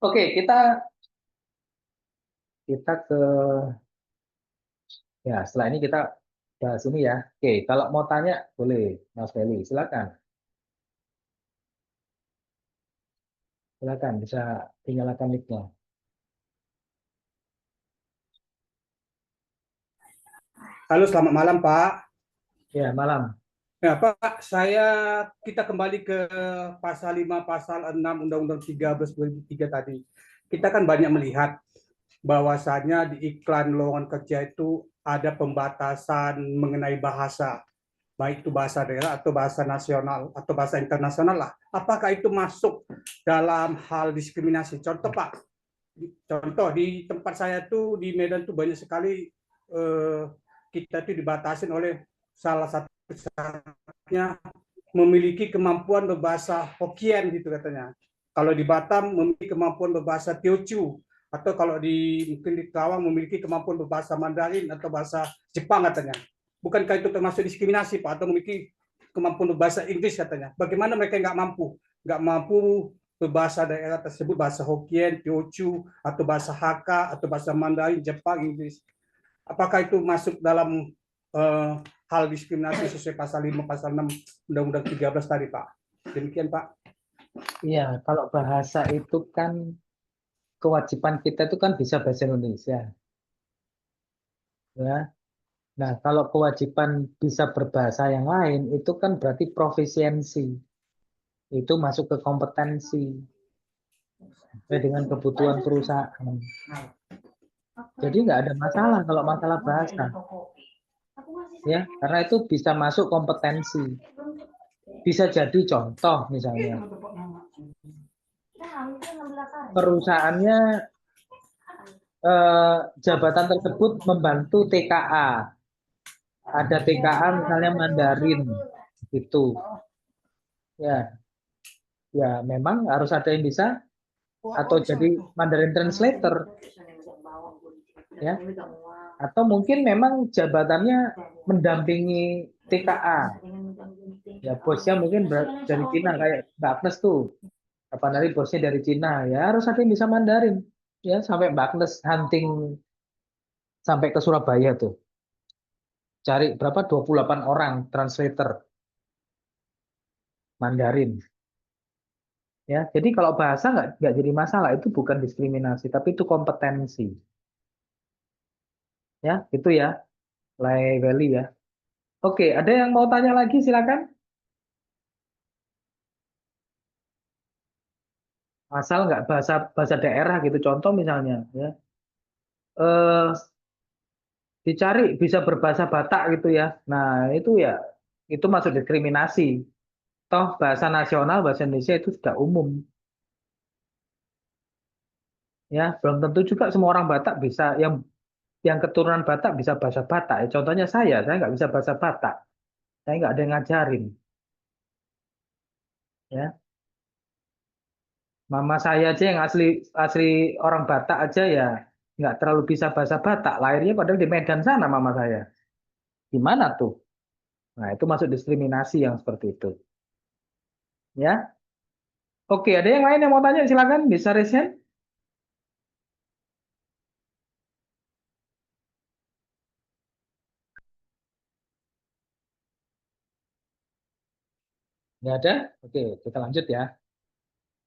Oke, kita ke ya setelah ini kita bahas ini ya. Oke, kalau mau tanya boleh Mas Feli, silakan. Silakan bisa dinyalakan mic-nya. Halo, selamat malam, Pak. Ya, malam. Ya, Pak, kita kembali ke pasal 5, pasal 6 Undang-Undang 13/2003 tadi. Kita kan banyak melihat bahwasanya di iklan lowongan kerja itu ada pembatasan mengenai bahasa, baik itu bahasa daerah atau bahasa nasional atau bahasa internasional lah. Apakah itu masuk dalam hal diskriminasi? Contoh, Pak, contoh di tempat saya tuh di Medan tuh banyak sekali kita tuh dibatasin oleh salah satu syaratnya memiliki kemampuan berbahasa Hokkien gitu katanya. Kalau di Batam memiliki kemampuan berbahasa Teochew, atau kalau mungkin di Kerawang memiliki kemampuan berbahasa Mandarin atau bahasa Jepang katanya. Bukankah itu termasuk diskriminasi, Pak? Atau memiliki kemampuan berbahasa Inggris katanya. Bagaimana mereka nggak mampu berbahasa daerah tersebut, bahasa Hokkien, Teochew, atau bahasa Hakka, atau bahasa Mandarin, Jepang, Inggris. Apakah itu masuk dalam hal diskriminasi sesuai pasal 5, pasal 6 Undang-Undang 13 tadi, Pak. Demikian, Pak. Iya, kalau bahasa itu kan kewajiban kita itu kan bisa bahasa Indonesia, ya. Nah, kalau kewajiban bisa berbahasa yang lain itu kan berarti profisiensi. Itu masuk ke kompetensi sesuai dengan kebutuhan perusahaan. Jadi nggak ada masalah kalau masalah bahasa, ya, karena itu bisa masuk kompetensi. Bisa jadi contoh misalnya perusahaannya jabatan tersebut membantu TKA. Ada TKA misalnya Mandarin itu. Ya, ya memang harus ada yang bisa atau jadi Mandarin translator. Ya. Atau mungkin memang jabatannya mendampingi TKA. Ya, bosnya mungkin dari Cina kayak Mbak Agnes tuh. Apa dari bosnya dari Cina, ya harus ada yang bisa Mandarin. Ya, sampai Mbak Agnes hunting sampai ke Surabaya tuh. Cari berapa? 28 orang translator Mandarin. Ya, jadi kalau bahasa nggak jadi masalah, itu bukan diskriminasi, tapi itu kompetensi. Ya, itu ya, Lay Valley ya. Oke, ada yang mau tanya lagi? Silakan. Asal nggak bahasa bahasa daerah gitu, contoh misalnya, ya. Eh, dicari bisa berbahasa Batak gitu ya. Nah, itu ya, itu masuk diskriminasi. Toh bahasa nasional, bahasa Indonesia itu sudah umum. Ya, belum tentu juga semua orang Batak bisa, yang keturunan Batak bisa bahasa Batak. Ya, contohnya saya nggak bisa bahasa Batak. Saya nggak ada yang ngajarin. Ya, mama saya aja yang asli asli orang Batak aja ya nggak terlalu bisa bahasa Batak. Lahirnya padahal di Medan sana mama saya. Gimana tuh? Nah, itu masuk diskriminasi yang seperti itu. Ya, oke. Ada yang lain yang mau tanya? Silakan, bisa raise hand. Nggak ada? Oke, kita lanjut ya.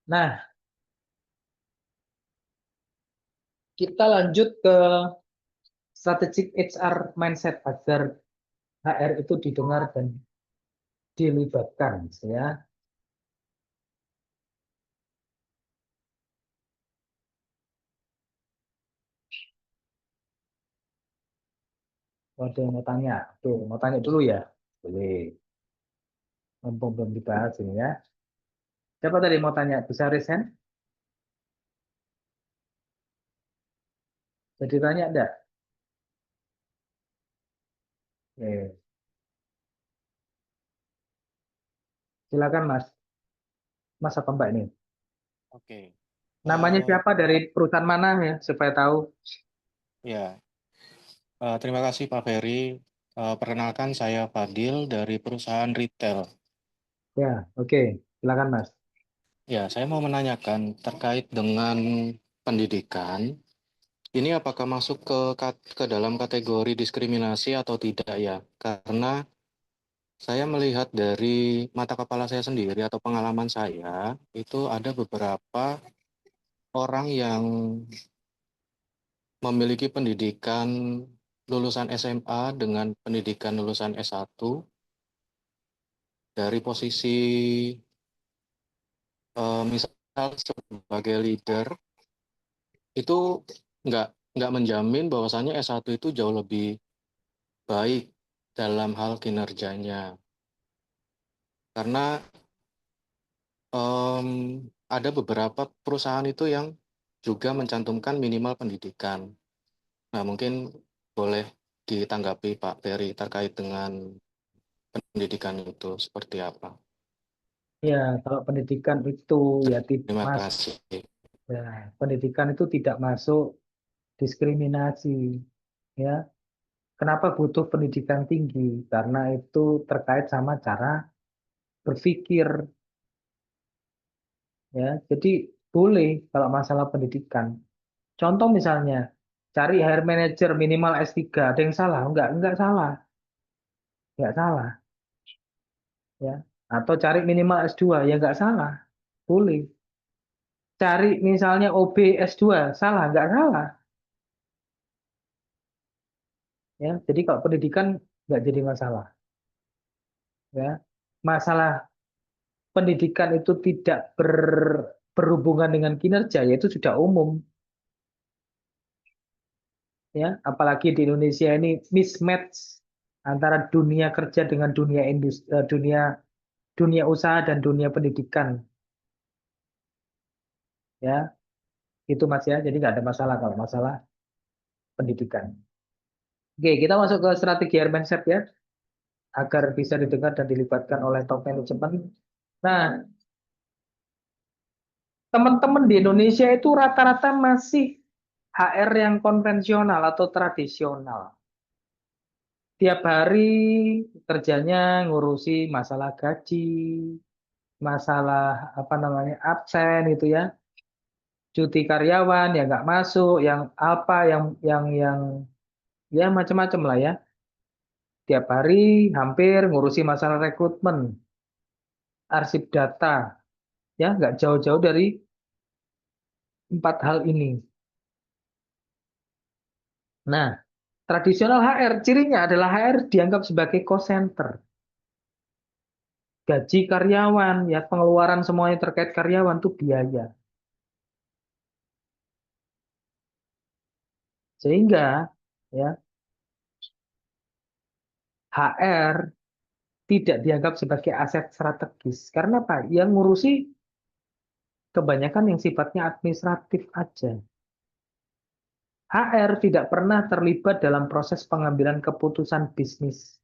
Nah, kita lanjut ke strategic HR mindset agar HR itu didengar dan dilibatkan, ya. Ada yang mau tanya? Tuh, mau tanya dulu ya? Boleh. Mumpung belum dibahas ini ya. Siapa tadi mau tanya? Bisa raise hand? Jadi tanya enggak? Oke. Silakan Mas. Mas apa Mbak ini? Oke, Namanya siapa dari perusahaan mana ya supaya tahu? ya. Terima kasih Pak Ferry. Perkenalkan saya Fadil dari perusahaan retail. Ya, oke. Silakan Mas. Ya, saya mau menanyakan terkait dengan pendidikan. Ini apakah masuk ke dalam kategori diskriminasi atau tidak ya? Karena saya melihat dari mata kepala saya sendiri atau pengalaman saya, itu ada beberapa orang yang memiliki pendidikan lulusan SMA dengan pendidikan lulusan S1 dari posisi misal sebagai leader itu nggak nggak menjamin bahwasannya S1 itu jauh lebih baik dalam hal kinerjanya karena em, ada beberapa perusahaan itu yang juga mencantumkan minimal pendidikan. Nah, mungkin boleh ditanggapi Pak Ferry terkait dengan pendidikan itu seperti apa? Ya, kalau pendidikan itu ya tidak Terima Mas. kasih. Ya, pendidikan itu tidak masuk diskriminasi. Ya, kenapa butuh pendidikan tinggi? Karena itu terkait sama cara berpikir. Ya, jadi boleh kalau masalah pendidikan. Contoh misalnya, cari hire manager minimal S3, ada yang salah? Enggak salah. nggak salah. Ya. Atau cari minimal S2, ya nggak salah. Boleh. Cari misalnya OB S2, salah? Nggak salah. Ya. Jadi kalau pendidikan nggak jadi masalah. Ya. Masalah pendidikan itu tidak berhubungan dengan kinerja, yaitu sudah umum. Ya, apalagi di Indonesia ini mismatch antara dunia kerja dengan dunia industri, dunia usaha dan dunia pendidikan. Ya, itu Mas ya. Jadi nggak ada masalah kalau masalah pendidikan. Oke, kita masuk ke strategi air mindset ya, agar bisa didengar dan dilibatkan oleh top management. Nah, teman-teman di Indonesia itu rata-rata masih HR yang konvensional atau tradisional. Tiap hari kerjanya ngurusi masalah gaji, masalah apa namanya absen itu ya, cuti karyawan ya nggak masuk, yang apa, yang ya macam-macam lah ya. Tiap hari hampir ngurusi masalah rekrutmen, arsip data, ya nggak jauh-jauh dari empat hal ini. Nah, tradisional HR cirinya adalah HR dianggap sebagai cost center. Gaji karyawan, ya pengeluaran semuanya terkait karyawan itu biaya. Sehingga ya HR tidak dianggap sebagai aset strategis. Karena apa? Yang ngurusi kebanyakan yang sifatnya administratif aja. HR tidak pernah terlibat dalam proses pengambilan keputusan bisnis.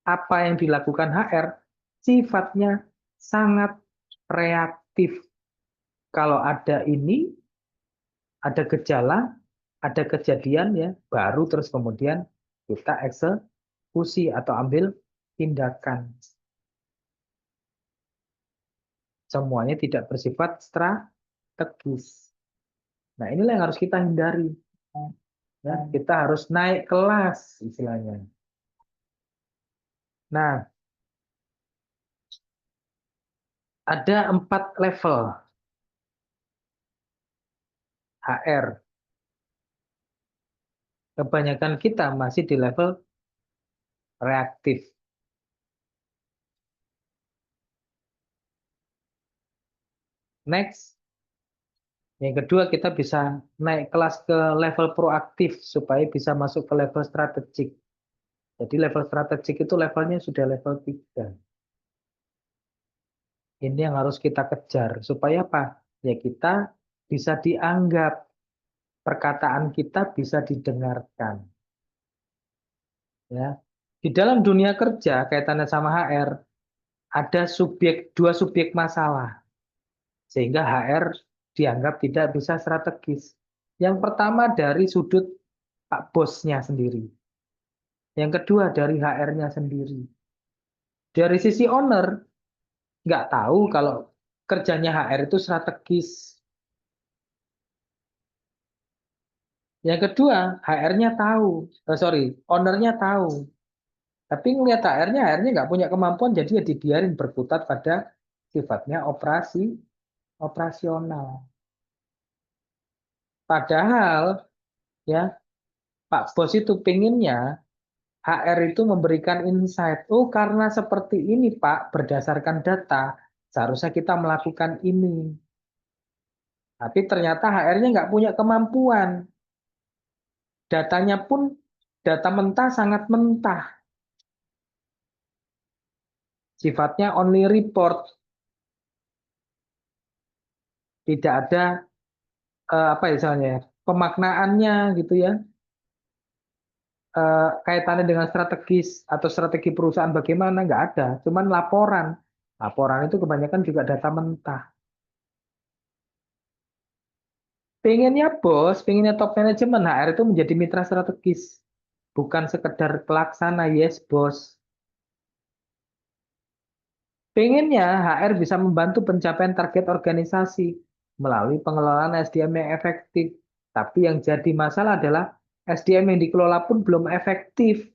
Apa yang dilakukan HR sifatnya sangat reaktif. Kalau ada ini, ada gejala, ada kejadian ya, baru terus kemudian kita eksekusi atau ambil tindakan. Semuanya tidak bersifat strategis. Nah, inilah yang harus kita hindari. Ya, kita harus naik kelas istilahnya. Nah, ada 4 level HR. Kebanyakan kita masih di level reaktif. Next. Yang kedua, kita bisa naik kelas ke level proaktif supaya bisa masuk ke level strategik. Jadi level strategik itu levelnya sudah level 3. Ini yang harus kita kejar. Supaya apa? Ya kita bisa dianggap. Perkataan kita bisa didengarkan. Ya. Di dalam dunia kerja, kaitannya sama HR, ada dua subjek masalah. Sehingga HR dianggap tidak bisa strategis. Yang pertama dari sudut Pak bosnya sendiri. Yang kedua dari HR-nya sendiri. Dari sisi owner, nggak tahu kalau kerjanya HR itu strategis. Yang kedua, HR-nya tahu. Owner-nya tahu. Tapi ngelihat HR-nya nggak punya kemampuan, jadi ya dibiarin berkutat pada sifatnya operasional. Padahal ya Pak Bos itu pinginnya HR itu memberikan insight. Oh, karena seperti ini Pak, berdasarkan data, seharusnya kita melakukan ini. Tapi ternyata HR-nya nggak punya kemampuan. Datanya pun data mentah, sangat mentah. Sifatnya only report. Tidak ada apa misalnya pemaknaannya gitu ya. Kaitannya dengan strategis atau strategi perusahaan bagaimana, nggak ada. Cuman laporan. Laporan itu kebanyakan juga data mentah. Pengennya bos, pengennya top manajemen, HR itu menjadi mitra strategis. Bukan sekedar pelaksana, yes bos. Pengennya HR bisa membantu pencapaian target organisasi melalui pengelolaan SDM yang efektif. Tapi yang jadi masalah adalah SDM yang dikelola pun belum efektif.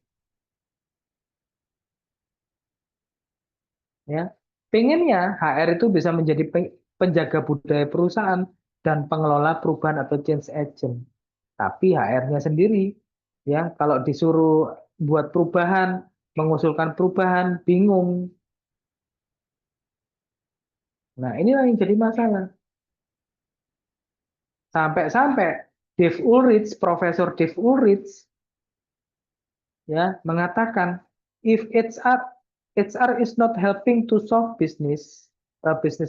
Ya, pengennya HR itu bisa menjadi penjaga budaya perusahaan dan pengelola perubahan atau change agent. Tapi HR-nya sendiri, ya, kalau disuruh buat perubahan, mengusulkan perubahan, bingung. Nah, inilah yang jadi masalah. Sampai-sampai Profesor Dave Ulrich, ya, mengatakan, if HR is not helping to solve business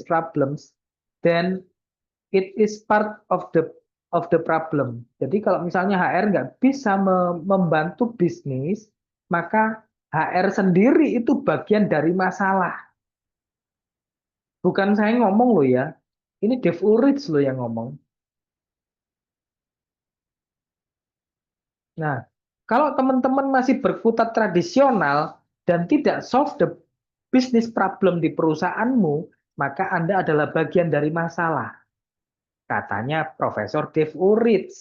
problems, then it is part of the problem. Jadi kalau misalnya HR nggak bisa membantu bisnis, maka HR sendiri itu bagian dari masalah. Bukan saya ngomong loh ya, ini Dave Ulrich loh yang ngomong. Nah, kalau teman-teman masih berkutat tradisional dan tidak solve the business problem di perusahaanmu, maka Anda adalah bagian dari masalah. Katanya Profesor Dave Ulrich.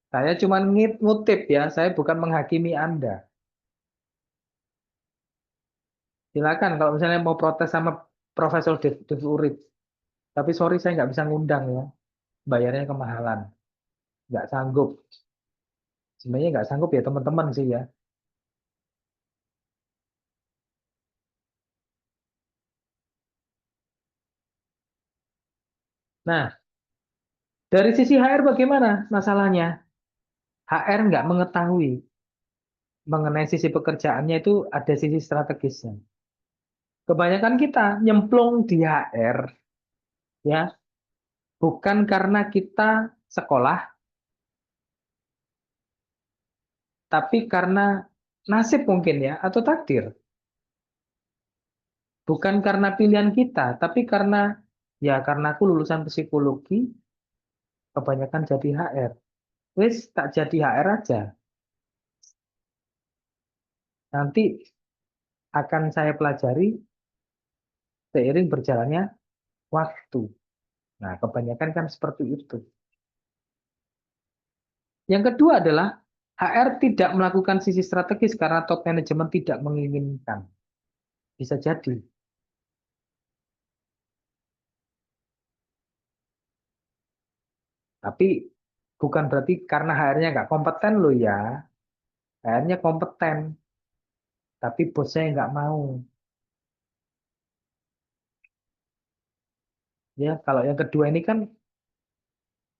Saya cuma ngutip ya, saya bukan menghakimi Anda. Silakan kalau misalnya mau protes sama Profesor Dave Ulrich. Tapi sorry saya nggak bisa ngundang ya, bayarnya kemahalan. Nggak sanggup. Sebenarnya nggak sanggup ya teman-teman sih ya. Nah, dari sisi HR bagaimana masalahnya? HR nggak mengetahui mengenai sisi pekerjaannya itu ada sisi strategisnya. Kebanyakan kita nyemplung di HR ya, bukan karena kita sekolah, tapi karena nasib mungkin ya, atau takdir. Bukan karena pilihan kita, tapi karena aku lulusan psikologi, kebanyakan jadi HR. Wis tak jadi HR aja. Nanti akan saya pelajari seiring berjalannya waktu. Nah, kebanyakan kan seperti itu. Yang kedua adalah HR tidak melakukan sisi strategis karena top manajemen tidak menginginkan. Bisa jadi. Tapi bukan berarti karena HR-nya nggak kompeten loh ya. HR-nya kompeten, tapi bosnya nggak mau. Ya, kalau yang kedua ini kan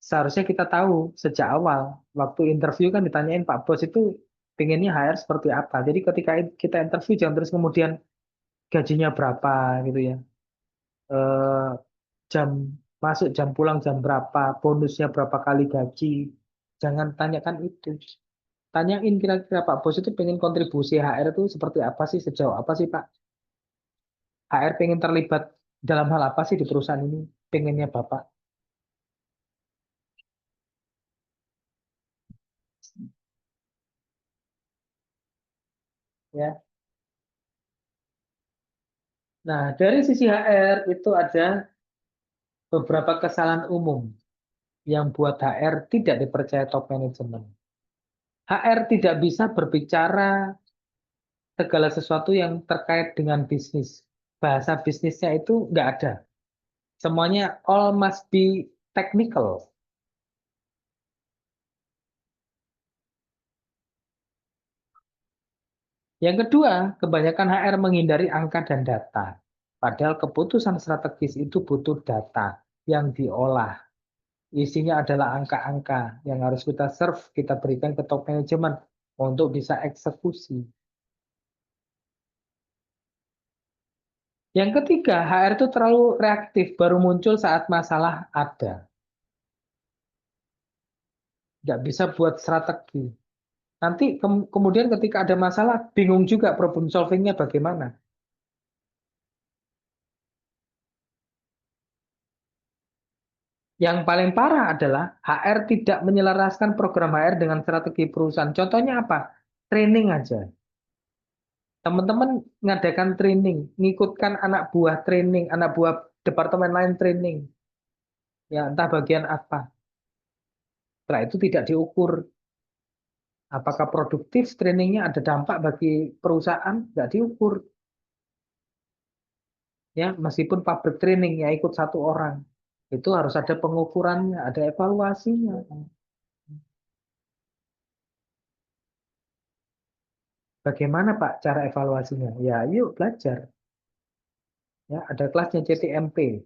seharusnya kita tahu sejak awal. Waktu interview kan ditanyain Pak Bos itu pengennya HR seperti apa. Jadi ketika kita interview jangan terus kemudian gajinya berapa gitu ya. Eh, jam masuk jam pulang jam berapa, bonusnya berapa kali gaji. Jangan tanyakan itu. Tanyain kira-kira Pak Bos itu pengen kontribusi HR itu seperti apa sih, sejauh apa sih Pak? HR pengen terlibat dalam hal apa sih di perusahaan ini? Pengennya Bapak. Ya. Nah, dari sisi HR itu ada beberapa kesalahan umum yang buat HR tidak dipercaya top manajemen. HR tidak bisa berbicara segala sesuatu yang terkait dengan bisnis. Bahasa bisnisnya itu nggak ada. Semuanya all must be technical. Yang kedua, kebanyakan HR menghindari angka dan data. Padahal keputusan strategis itu butuh data yang diolah. Isinya adalah angka-angka yang harus kita serve, kita berikan ke top manajemen untuk bisa eksekusi. Yang ketiga, HR itu terlalu reaktif, baru muncul saat masalah ada. Nggak bisa buat strategi. Nanti kemudian ketika ada masalah, bingung juga problem solvingnya bagaimana. Yang paling parah adalah HR tidak menyelaraskan program HR dengan strategi perusahaan. Contohnya apa? Training aja. Teman-teman ngadakan training, ngikutkan anak buah training, anak buah departemen lain training. Ya, entah bagian apa. Setelah itu tidak diukur. Apakah produktif trainingnya ada dampak bagi perusahaan? Nggak diukur. Ya, meskipun public training ya ikut 1 orang. Itu harus ada pengukurannya, ada evaluasinya. Bagaimana Pak cara evaluasinya? Ya, yuk belajar. Ya, ada kelasnya CTMP.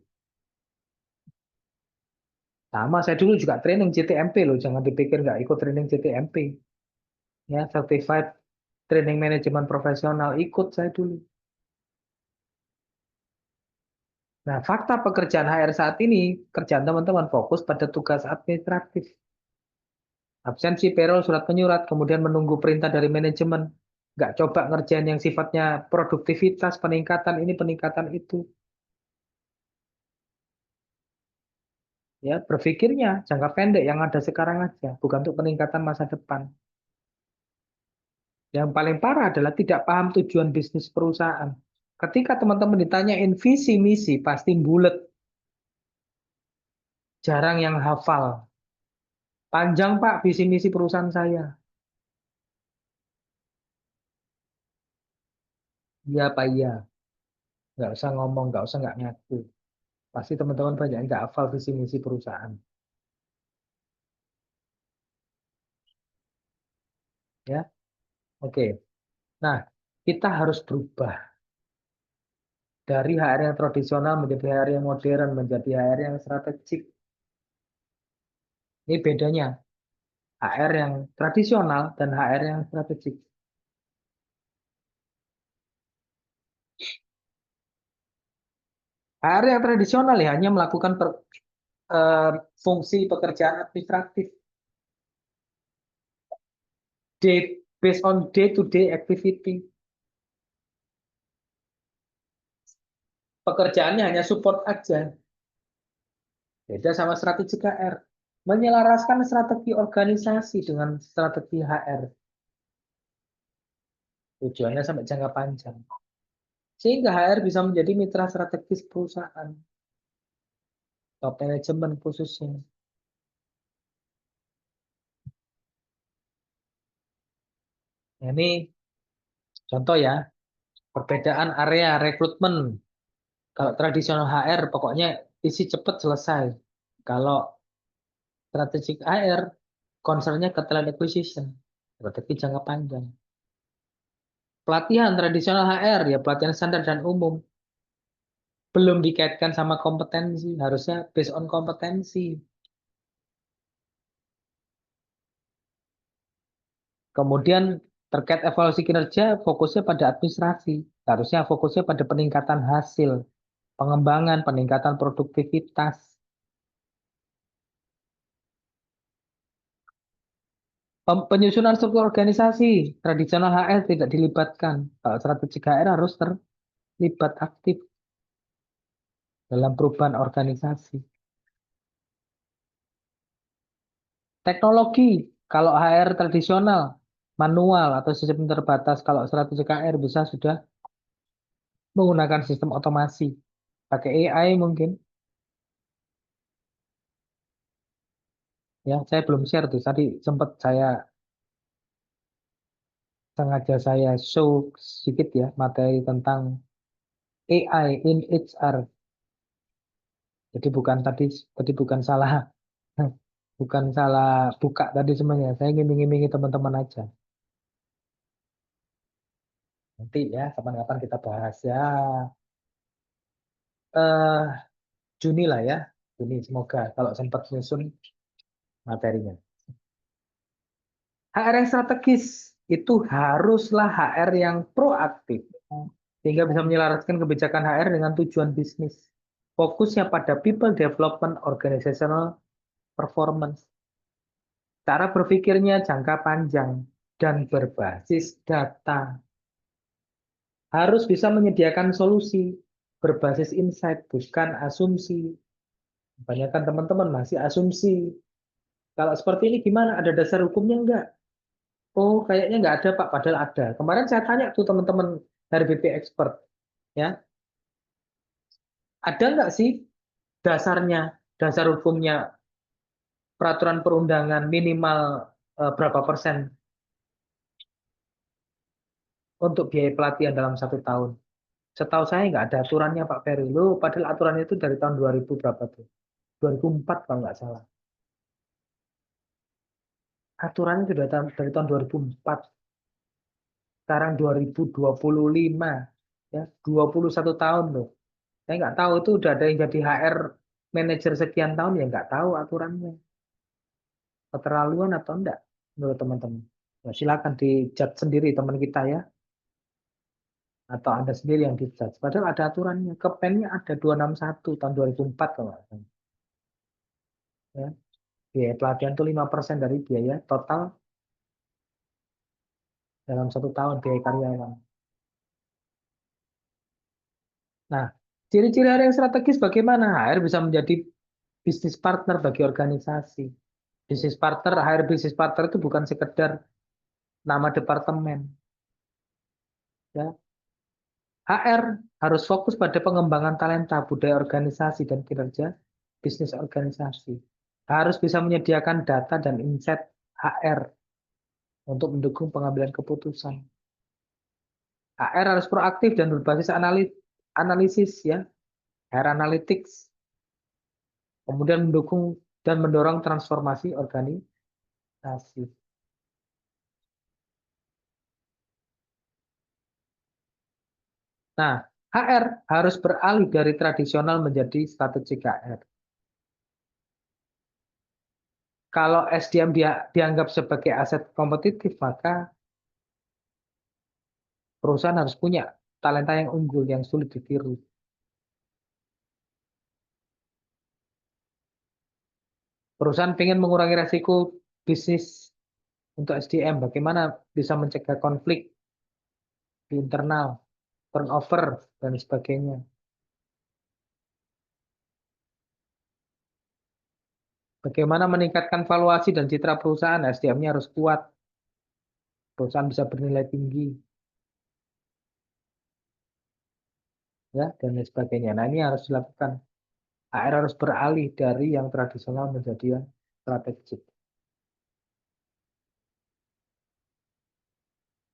Sama, saya dulu juga training CTMP loh, jangan dipikir nggak ikut training CTMP. Ya, Certified Training Manajemen Profesional ikut saya dulu. Nah, fakta pekerjaan HR saat ini, kerjaan teman-teman fokus pada tugas administratif. Absensi, payroll, surat menyurat, kemudian menunggu perintah dari manajemen. Nggak coba ngerjain yang sifatnya produktivitas, peningkatan ini, peningkatan itu. Ya, berpikirnya jangka pendek yang ada sekarang aja, bukan untuk peningkatan masa depan. Yang paling parah adalah tidak paham tujuan bisnis perusahaan. Ketika teman-teman ditanyain visi misi, pasti bulet. Jarang yang hafal. Panjang Pak visi misi perusahaan saya. Iya Pak, iya. Nggak usah ngomong, nggak usah nggak ngaku. Pasti teman-teman banyak yang nggak hafal visi misi perusahaan. Ya, oke. Nah, kita harus berubah dari HR yang tradisional menjadi HR yang modern, menjadi HR yang strategik. Ini bedanya HR yang tradisional dan HR yang strategik. HR yang tradisional ya hanya melakukan fungsi pekerjaan administratif based on day-to-day activity. Pekerjaannya hanya support aja. Beda sama strategi HR. Menyelaraskan strategi organisasi dengan strategi HR. Tujuannya sampai jangka panjang. Sehingga HR bisa menjadi mitra strategis perusahaan. Top manajemen khususnya. Nah, ini contoh ya. Perbedaan area rekrutmen. Kalau tradisional HR pokoknya isi cepat selesai. Kalau strategic HR concernnya ke talent acquisition. Strategi jangka panjang. Pelatihan tradisional HR ya pelatihan standar dan umum. Belum dikaitkan sama kompetensi. Harusnya based on kompetensi. Kemudian terkait evaluasi kinerja, fokusnya pada administrasi. Harusnya fokusnya pada peningkatan hasil, pengembangan, peningkatan produktivitas. Penyusunan struktur organisasi, tradisional HR tidak dilibatkan. Kalau strategi HR harus terlibat aktif dalam perubahan organisasi. Teknologi, kalau HR tradisional, manual atau sistem terbatas. Kalau strategi HR bisa sudah menggunakan sistem otomasi. Pakai AI mungkin. Ya, saya belum share tuh. Tadi sempat sengaja saya show sedikit ya materi tentang AI in HR. Jadi tadi bukan salah bukan salah buka tadi semuanya. Saya ingin ngiming teman-teman aja. Nanti ya kapan-kapan kita bahas ya. Eh Juni lah ya. Juni semoga kalau sempat nyusun materinya. HR yang strategis itu haruslah HR yang proaktif sehingga bisa menyelaraskan kebijakan HR dengan tujuan bisnis. Fokusnya pada people development, organizational performance. Cara berpikirnya jangka panjang dan berbasis data. Harus bisa menyediakan solusi berbasis insight, bukan asumsi. Kebanyakan teman-teman masih asumsi. Kalau seperti ini gimana? Ada dasar hukumnya enggak? Oh, kayaknya nggak ada, Pak. Padahal ada. Kemarin saya tanya tuh teman-teman dari BP Expert. Ya, ada nggak sih dasarnya, dasar hukumnya peraturan perundangan minimal berapa persen untuk biaya pelatihan dalam 1 tahun? Setahu saya nggak ada aturannya Pak Ferry. Loh, padahal aturannya itu dari tahun 2000 berapa tuh? 2004 kalau nggak salah. Aturannya sudah dari tahun 2004. Sekarang 2025. Ya, 21 tahun loh. Saya nggak tahu itu udah ada yang jadi HR manajer sekian tahun ya nggak tahu aturannya. Keterlaluan atau enggak menurut teman-teman. Ya, silakan dijudge sendiri teman kita ya. Atau Anda sendiri yang dijudge. Padahal ada aturannya. Kepennya ada 261 tahun 2004 kalau nggak salah. Ya. Biaya pelatihan itu 5% dari biaya total dalam 1 tahun biaya karyawan. Nah, ciri-ciri HR yang strategis bagaimana? HR bisa menjadi bisnis partner bagi organisasi. Bisnis partner, HR bisnis partner itu bukan sekedar nama departemen. Ya. HR harus fokus pada pengembangan talenta, budaya organisasi, dan kinerja bisnis organisasi. Harus bisa menyediakan data dan insight HR untuk mendukung pengambilan keputusan. HR harus proaktif dan berbasis analisis ya, HR analytics. Kemudian mendukung dan mendorong transformasi organisasi. Nah, HR harus beralih dari tradisional menjadi strategik HR. Kalau SDM dianggap sebagai aset kompetitif, maka perusahaan harus punya talenta yang unggul, yang sulit ditiru. Perusahaan ingin mengurangi resiko bisnis untuk SDM, bagaimana bisa mencegah konflik di internal, turnover, dan sebagainya. Bagaimana meningkatkan valuasi dan citra perusahaan, SDM-nya harus kuat, perusahaan bisa bernilai tinggi, ya, dan lain sebagainya. Nah, ini harus dilakukan. HR harus beralih dari yang tradisional menjadi yang strategik.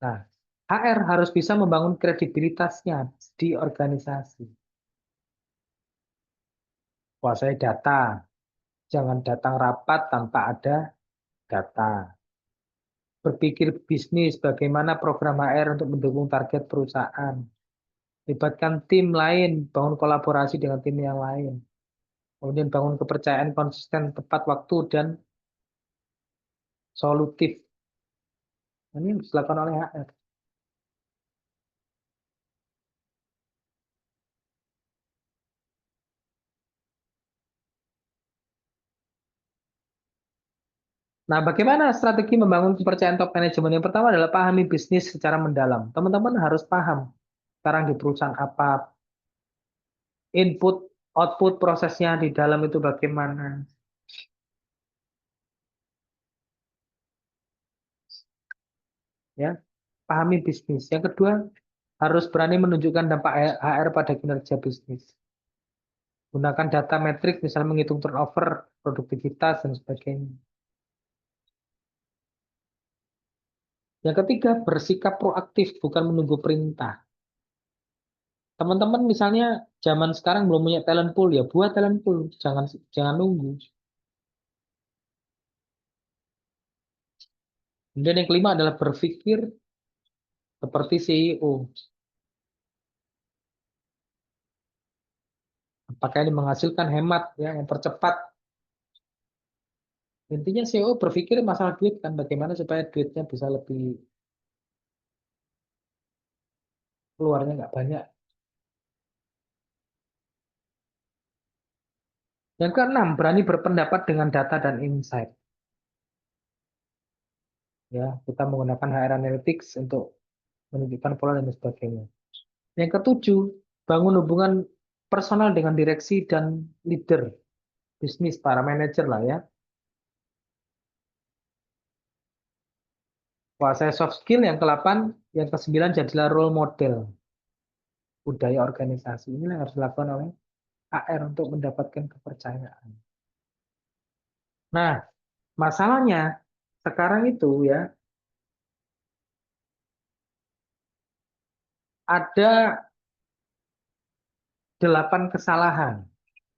Nah, HR harus bisa membangun kredibilitasnya di organisasi. Kuasai data, jangan datang rapat tanpa ada data. Berpikir bisnis, bagaimana program HR untuk mendukung target perusahaan. Libatkan tim lain, bangun kolaborasi dengan tim yang lain. Kemudian bangun kepercayaan konsisten, tepat waktu, dan solutif. Ini yang dilakukan oleh HR. Nah, bagaimana strategi membangun kepercayaan top manajemen? Yang pertama adalah pahami bisnis secara mendalam. Teman-teman harus paham sekarang di perusahaan apa, input, output prosesnya di dalam itu bagaimana. Ya, pahami bisnis. Yang kedua, harus berani menunjukkan dampak HR pada kinerja bisnis. Gunakan data metrik, misalnya menghitung turnover, produktivitas, dan sebagainya. Yang ketiga, bersikap proaktif, bukan menunggu perintah. Teman-teman misalnya zaman sekarang belum punya talent pool, ya buat talent pool, jangan nunggu. Kemudian yang kelima adalah berpikir seperti CEO. Apakah ini menghasilkan hemat, ya, yang percepat. Intinya CEO berpikir masalah duit kan, bagaimana supaya duitnya bisa lebih keluarnya nggak banyak. Yang keenam, berani berpendapat dengan data dan insight. Ya, kita menggunakan HR Analytics untuk menunjukkan pola dan sebagainya. Yang ketujuh, bangun hubungan personal dengan direksi dan leader bisnis, para manajer lah ya. Kuasai soft skill. Yang ke-8, yang ke-9 jadilah role model budaya organisasi. Ini yang harus dilakukan oleh HR untuk mendapatkan kepercayaan. Nah, masalahnya sekarang itu ya ada 8 kesalahan.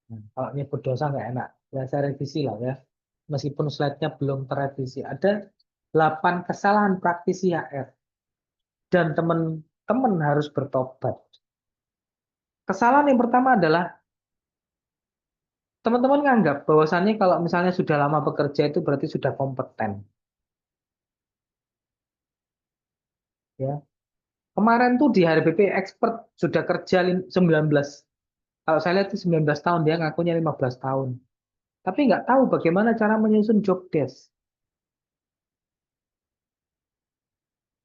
Nah, kalau nyebut dosa nggak enak, ya saya revisi lah ya. Meskipun slide-nya belum terrevisi, ada 8 kesalahan praktisi HR. Dan teman-teman harus bertobat. Kesalahan yang pertama adalah teman-teman nganggap bahwasannya kalau misalnya sudah lama bekerja itu berarti sudah kompeten. Ya. Kemarin tuh di HRBP expert sudah kerja 19. Kalau saya lihat itu 19 tahun, dia ngakunya 15 tahun. Tapi nggak tahu bagaimana cara menyusun job desk.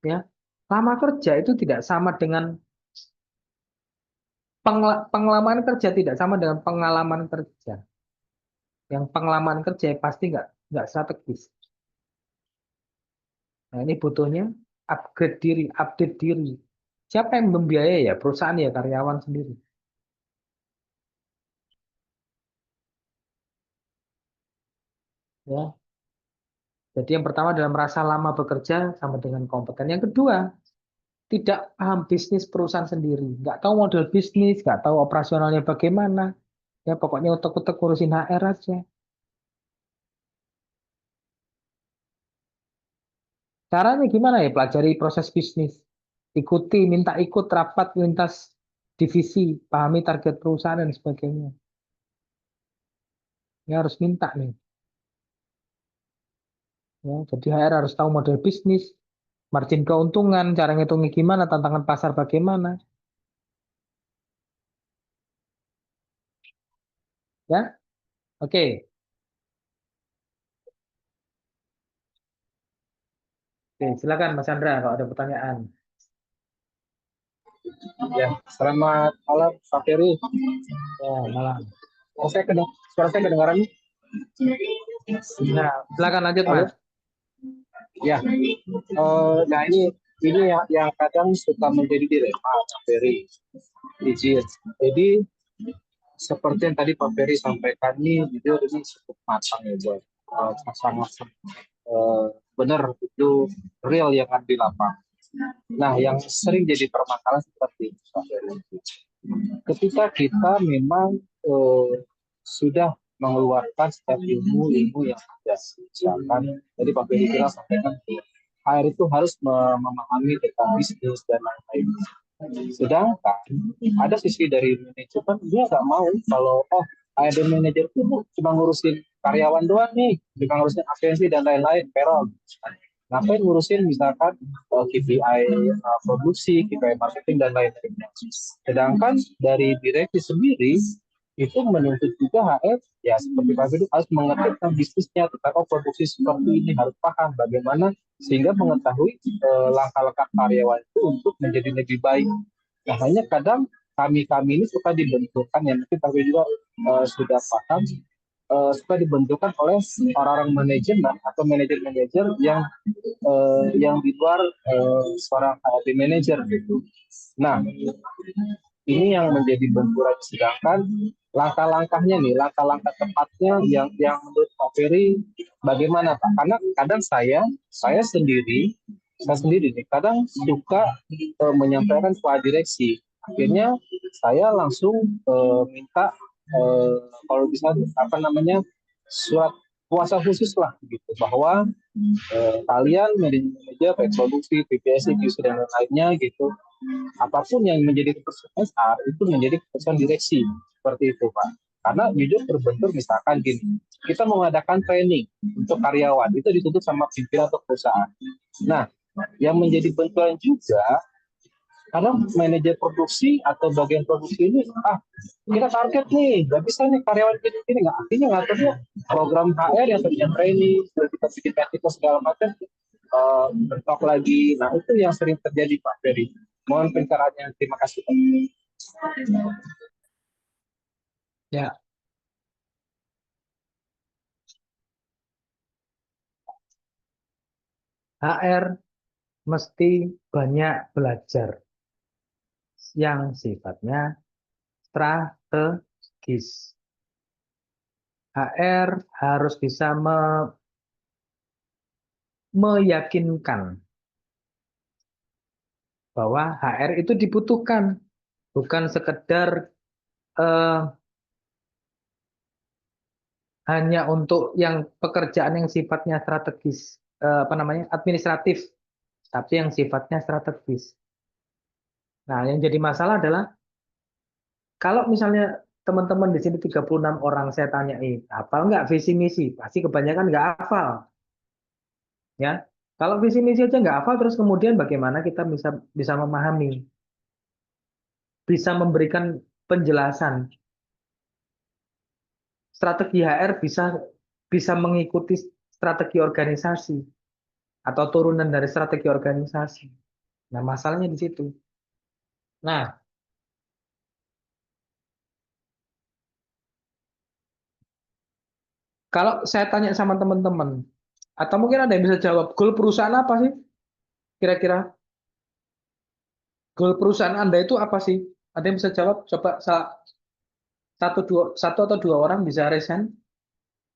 Ya. Lama kerja itu tidak sama dengan pengalaman kerja, tidak sama dengan pengalaman kerja. Yang pengalaman kerja pasti nggak strategis. Nah, ini butuhnya upgrade diri, update diri. Siapa yang membiayai ya? Perusahaan ya, karyawan sendiri. Ya. Jadi yang pertama adalah merasa lama bekerja sama dengan kompeten. Yang kedua, tidak paham bisnis perusahaan sendiri. Nggak tahu model bisnis, nggak tahu operasionalnya bagaimana. Ya pokoknya utek-utek ngurusin HR aja. Caranya gimana ya? Pelajari proses bisnis. Ikuti, minta ikut rapat lintas divisi, pahami target perusahaan dan sebagainya. Ya harus minta nih. Ya, jadi HR harus tahu model bisnis, margin keuntungan, cara ngitungnya gimana, tantangan pasar bagaimana. Ya, oke. Oke, silakan Mas Chandra kalau ada pertanyaan. Ya, selamat malam Pak Ferry. Ya, malam. Suara saya kedengaran nih? Nah, silakan lanjut Halo? Mas. Ya, nah ini yang kadang suka menjadi dilema Pak Ferry. Izin. Jadi seperti yang tadi Pak Ferry sampaikan ini, jujur ini cukup matang ya buat sangat benar itu real yang ada di lapangan. Nah, yang sering jadi permasalahan seperti itu, Pak Ferry. Ketika kita memang sudah mengeluarkan setiap ilmu yang ada, misalkan tadi Pak Ferry bilang sampaikan HR itu harus memahami tentang bisnis dan lain-lain. Sedangkan ada sisi dari manajemen dia nggak mau kalau ada manajer itu cuma ngurusin karyawan doang nih, cuma ngurusin agensi dan lain-lain, payroll. Ngapain ngurusin misalkan KPI produksi, KPI marketing dan lain-lain. Sedangkan dari direksi sendiri itu menuntut juga HR ya seperti Pak Fidu harus mengerti tentang bisnisnya, tentang produksi seperti ini, harus paham bagaimana sehingga mengetahui langkah-langkah karyawan itu untuk menjadi lebih baik. Nah, hanya kadang kami ini suka dibentukkan yang mungkin Pak Fidu juga sudah paham, suka dibentukkan oleh orang-orang manajemen atau manajer-manajer yang di luar seorang HRD manager gitu. Nah, ini yang menjadi benturan, sedangkan langkah-langkahnya nih, langkah-langkah tepatnya yang menurut Pak Ferry bagaimana Pak? Karena kadang saya sendiri nih kadang suka menyampaikan kepada direksi. Akhirnya saya langsung minta kalau bisa surat kuasa khusus lah gitu bahwa kalian manajer baik produksi, PPSI, QC dan lainnya gitu, apapun yang menjadi keputusan HR itu menjadi keputusan direksi seperti itu Pak. Karena jujur terbentur misalkan gini, kita mengadakan training untuk karyawan itu ditutup sama pimpinan atau perusahaan. Nah, yang menjadi benturan juga karena manajer produksi atau bagian produksi ini kita target nih, nggak bisa nih karyawan ini nggak, artinya ngaturnya program HR yang tadinya training sudah kita bikin praktikal segala macam bentok lagi. Nah, itu yang sering terjadi Pak Ferry. Mohon pencerahannya, terima kasih Pak. Ya. HR mesti banyak belajar yang sifatnya strategis. HR harus bisa meyakinkan bahwa HR itu dibutuhkan, bukan sekedar eh, hanya untuk yang pekerjaan yang sifatnya strategis, apa namanya, administratif, tapi yang sifatnya strategis. Nah, yang jadi masalah adalah kalau misalnya teman-teman di sini 36 orang saya tanyain, hafal nggak visi misi? Pasti kebanyakan nggak hafal. Ya, kalau visi misi aja nggak hafal, terus kemudian bagaimana kita bisa bisa memahami, bisa memberikan penjelasan. Strategi HR bisa bisa mengikuti strategi organisasi atau turunan dari strategi organisasi. Nah, masalahnya di situ. Nah, kalau saya tanya sama teman-teman, atau mungkin ada yang bisa jawab, goal perusahaan apa sih? Kira-kira goal perusahaan Anda itu apa sih? Ada yang bisa jawab? Coba satu atau dua orang bisa resen?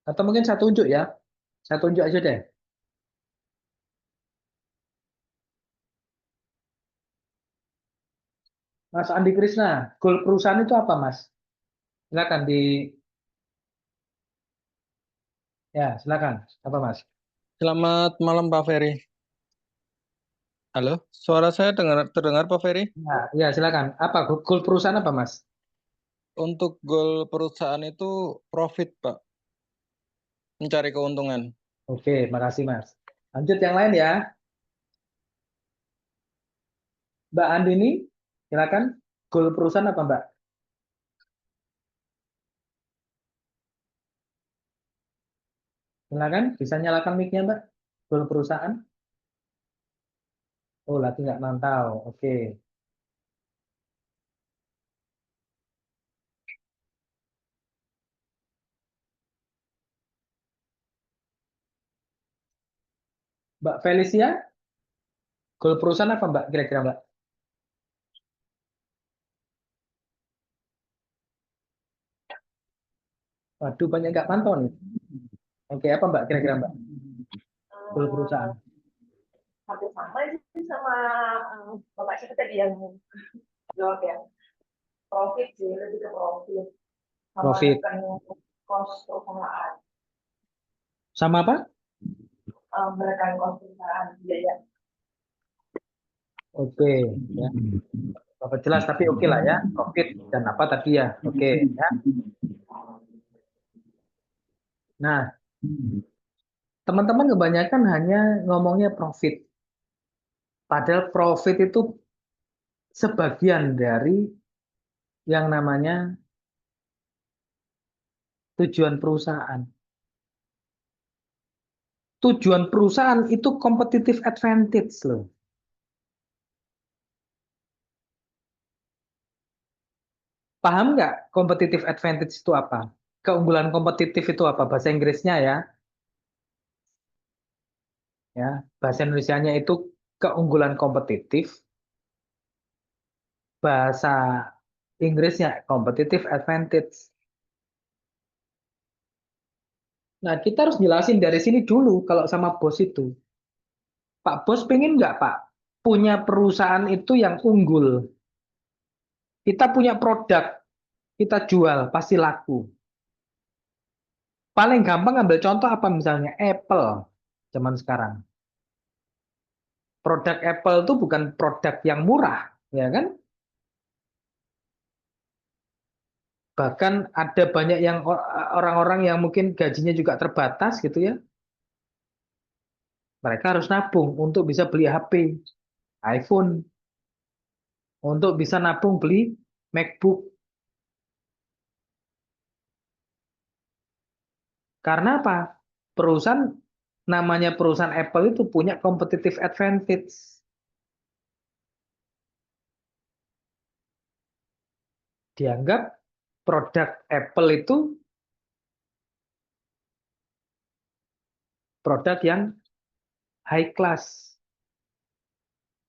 Atau mungkin saya tunjuk ya. Saya tunjuk aja deh. Mas Andi Krisna, goal perusahaan itu apa, Mas? Silakan silakan. Apa, Mas? Selamat malam Pak Ferry. Halo, suara saya terdengar Pak Ferry? Ya, silakan. Apa goal perusahaan apa, Mas? Untuk goal perusahaan itu profit Pak, mencari keuntungan. Oke, makasih, Mas. Lanjut yang lain ya. Mbak Andini, silakan. Goal perusahaan apa, Mbak? Silakan, bisa nyalakan mic-nya, Mbak. Goal perusahaan. Oh, lagi nggak mantau. Oke. Mbak Felicia, goal perusahaan apa, Mbak? Kira-kira, Mbak? Waduh, banyak nggak mantau nih. Oke, apa, Mbak? Kira-kira, Mbak? Goal perusahaan. Hampir sama sih sama Bapak saya tadi yang jawab ya. Profit sih, lebih ke profit. Profit. Menekan cost perusahaan. Sama apa? Menekan cost perusahaan, biaya. Oke, ya. Bapak jelas, tapi oke lah ya. Profit dan apa tadi ya. Oke, ya. Nah, teman-teman kebanyakan hanya ngomongnya profit. Padahal profit itu sebagian dari yang namanya tujuan perusahaan. Tujuan perusahaan itu competitive advantage loh. Paham nggak competitive advantage itu apa? Keunggulan kompetitif itu apa? Bahasa Inggrisnya ya. Ya, bahasa Indonesianya itu keunggulan kompetitif. Bahasa Inggrisnya competitive advantage. Nah, kita harus jelasin dari sini dulu kalau sama bos itu. Pak bos pengen nggak, Pak, punya perusahaan itu yang unggul? Kita punya produk, kita jual, pasti laku. Paling gampang ambil contoh apa misalnya Apple zaman sekarang. Produk Apple itu bukan produk yang murah, ya kan? Bahkan ada banyak yang orang-orang yang mungkin gajinya juga terbatas gitu ya. Mereka harus nabung untuk bisa beli HP, iPhone, untuk bisa nabung beli MacBook. Karena apa? Perusahaan namanya perusahaan Apple itu punya competitive advantage. Dianggap produk Apple itu produk yang high class.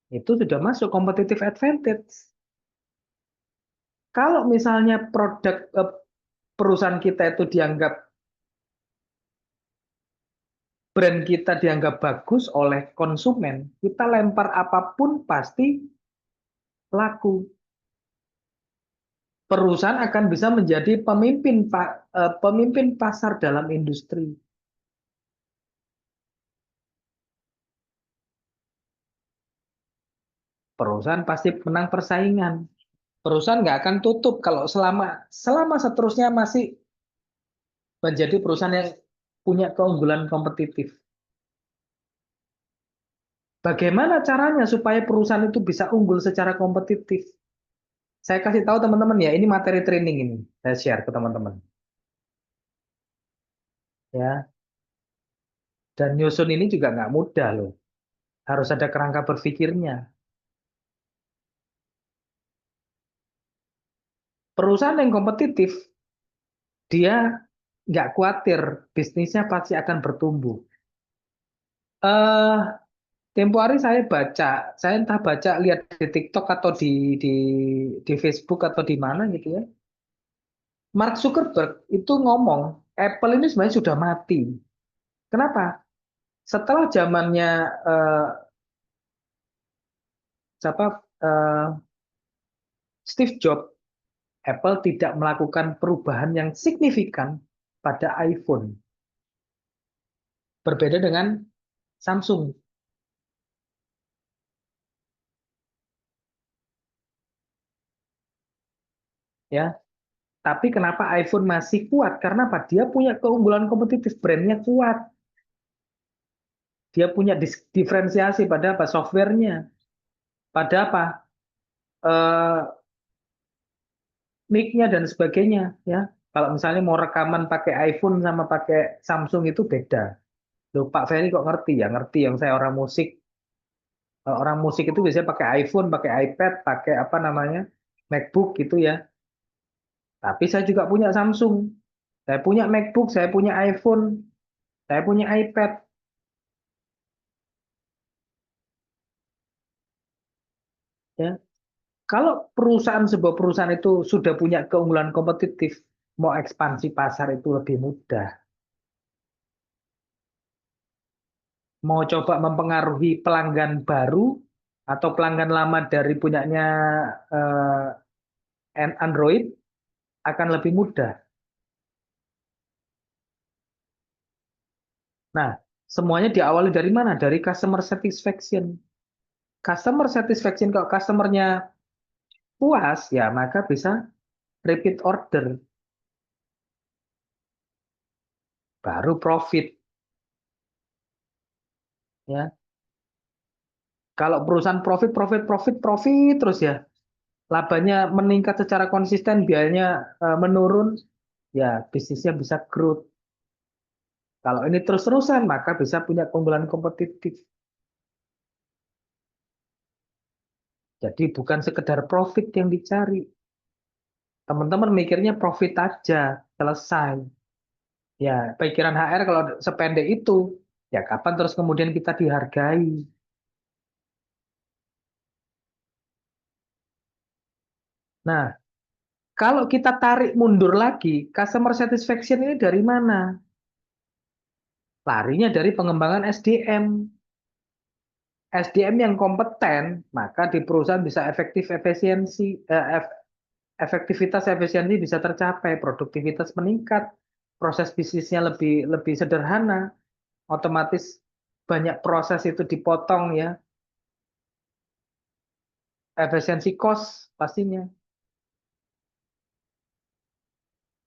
Itu sudah masuk competitive advantage. Kalau misalnya produk perusahaan kita itu dianggap, brand kita dianggap bagus oleh konsumen, kita lempar apapun pasti laku. perusahaan akan bisa menjadi pemimpin pasar dalam industri. Perusahaan pasti menang persaingan. Perusahaan nggak akan tutup kalau selama seterusnya masih menjadi perusahaan yang punya keunggulan kompetitif. Bagaimana caranya supaya perusahaan itu bisa unggul secara kompetitif? Saya kasih tahu teman-teman ya, ini materi training ini. Saya share ke teman-teman. Ya, dan nyusun ini juga nggak mudah loh. Harus ada kerangka berpikirnya. Perusahaan yang kompetitif, dia nggak khawatir bisnisnya pasti akan bertumbuh. Tempo hari saya entah baca lihat di TikTok atau di Facebook atau di mana gitu ya. Mark Zuckerberg itu ngomong Apple ini sebenarnya sudah mati. Kenapa? Setelah zamannya eh, Steve Jobs, Apple tidak melakukan perubahan yang signifikan pada iPhone. Berbeda dengan Samsung. Ya, tapi kenapa iPhone masih kuat? Karena apa? Dia punya keunggulan kompetitif, brandnya kuat. Dia punya diferensiasi pada apa? Softwarenya. Pada apa? Eh, mic-nya dan sebagainya. Ya, kalau misalnya mau rekaman pakai iPhone sama pakai Samsung itu beda. Loh, Pak Ferry kok ngerti ya? Ngerti yang saya orang musik. Orang musik itu biasanya pakai iPhone, pakai iPad, pakai apa namanya? MacBook gitu ya. Tapi saya juga punya Samsung. Saya punya MacBook, saya punya iPhone, saya punya iPad. Ya. Kalau sebuah perusahaan itu sudah punya keunggulan kompetitif, mau ekspansi pasar itu lebih mudah. Mau coba mempengaruhi pelanggan baru atau pelanggan lama dari punyanya Android akan lebih mudah. Nah, semuanya diawali dari mana? Dari customer satisfaction. Customer satisfaction, kalau customernya puas, ya maka bisa repeat order. Baru profit. Ya. Kalau perusahaan profit terus ya, labanya meningkat secara konsisten, biayanya menurun, ya bisnisnya bisa growth. Kalau ini terus-terusan, maka bisa punya keunggulan kompetitif. Jadi bukan sekedar profit yang dicari. Teman-teman mikirnya profit aja, selesai. Ya, pikiran HR kalau sependek itu, ya kapan terus kemudian kita dihargai? Nah, kalau kita tarik mundur lagi, customer satisfaction ini dari mana? Larinya dari pengembangan SDM. SDM yang kompeten, maka di perusahaan bisa efektivitas efisiensi bisa tercapai, produktivitas meningkat, proses bisnisnya lebih lebih sederhana, otomatis banyak proses itu dipotong ya, efisiensi cost pastinya.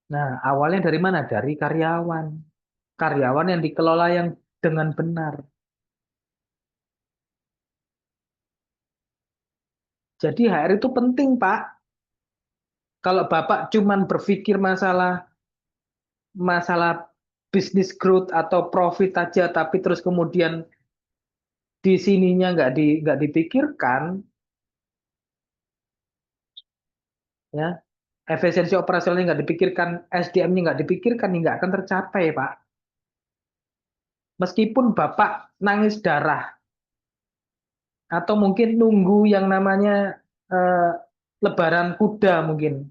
Nah, awalnya dari mana? Dari karyawan. Karyawan yang dikelola yang dengan benar. Jadi HR itu penting, Pak. Kalau Bapak cuman berpikir masalah bisnis growth atau profit aja, tapi terus kemudian di sininya nggak dipikirkan, ya efisiensi operasionalnya nggak dipikirkan, SDM-nya nggak dipikirkan, nggak akan tercapai, Pak. Meskipun Bapak nangis darah atau mungkin nunggu yang namanya eh, lebaran kuda mungkin,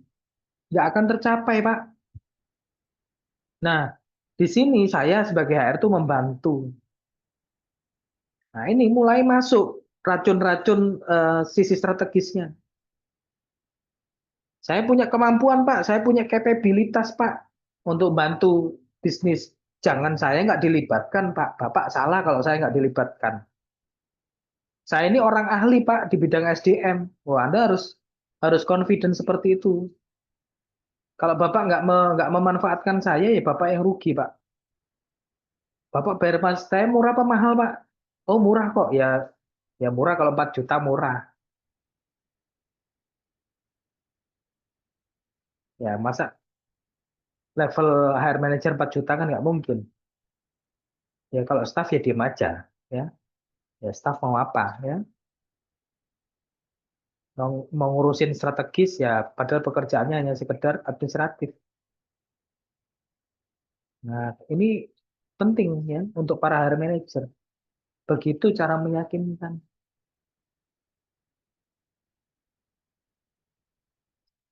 nggak akan tercapai, Pak. Nah, di sini saya sebagai HR itu membantu. Nah, ini mulai masuk racun-racun sisi strategisnya. Saya punya kemampuan, Pak. Saya punya kapabilitas, Pak, untuk bantu bisnis. Jangan saya nggak dilibatkan, Pak. Bapak salah kalau saya nggak dilibatkan. Saya ini orang ahli, Pak, di bidang SDM. Wah, Anda harus confident seperti itu. Kalau Bapak nggak memanfaatkan saya, ya Bapak yang rugi, Pak. Bapak bayar pas saya murah apa mahal, Pak? Oh, murah kok. Ya murah kalau 4 juta murah. Ya, masa level hire manager 4 juta kan nggak mungkin. Ya kalau staff ya diem aja, ya. Ya staff mau apa, ya? Mau ngurusin strategis ya, padahal pekerjaannya hanya sekedar administratif. Nah, ini penting ya untuk para hire manager. Begitu cara meyakinkan.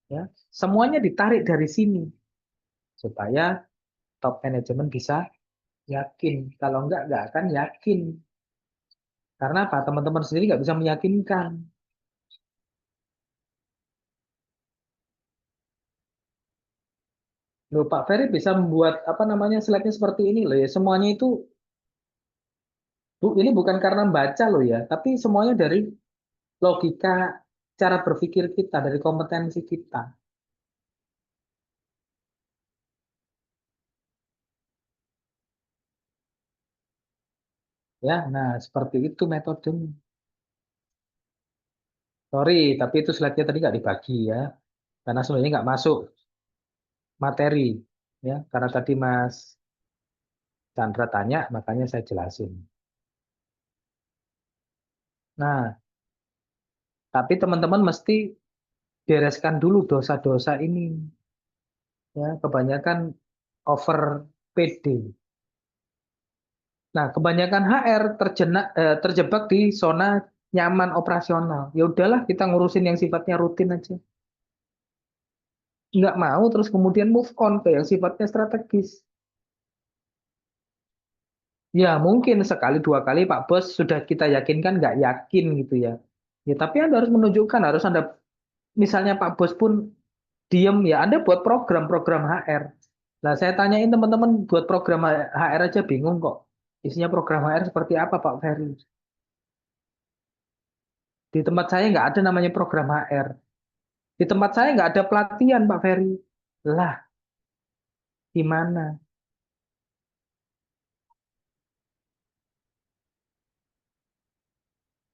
Ya, semuanya ditarik dari sini supaya top manajemen bisa yakin. Kalau nggak akan yakin. Karena apa? Teman-teman sendiri nggak bisa meyakinkan. Loh, Pak Ferry bisa membuat apa namanya slide-nya seperti ini loh ya. Semuanya itu ini bukan karena baca loh ya, tapi semuanya dari logika cara berpikir kita, dari kompetensi kita. Ya, nah seperti itu metodenya. Sorry, tapi itu slide-nya tadi nggak dibagi ya, karena sebenarnya nggak masuk materi ya, karena tadi Mas Chandra tanya, makanya saya jelasin. Nah, tapi teman-teman mesti bereskan dulu dosa-dosa ini. Ya, kebanyakan over PD. Nah, kebanyakan HR terjebak di zona nyaman operasional. Ya udahlah, kita ngurusin yang sifatnya rutin aja. Nggak mau, terus kemudian move on ke yang sifatnya strategis. Ya, mungkin sekali dua kali Pak Bos sudah kita yakinkan nggak yakin gitu ya. Ya, tapi Anda harus menunjukkan, harus Anda, misalnya Pak Bos pun diem, ya Anda buat program-program HR. Nah, saya tanyain teman-teman buat program HR aja bingung kok. Isinya program HR seperti apa Pak Ferry? Di tempat saya nggak ada namanya program HR. Di tempat saya nggak ada pelatihan, Pak Ferry. Lah, gimana?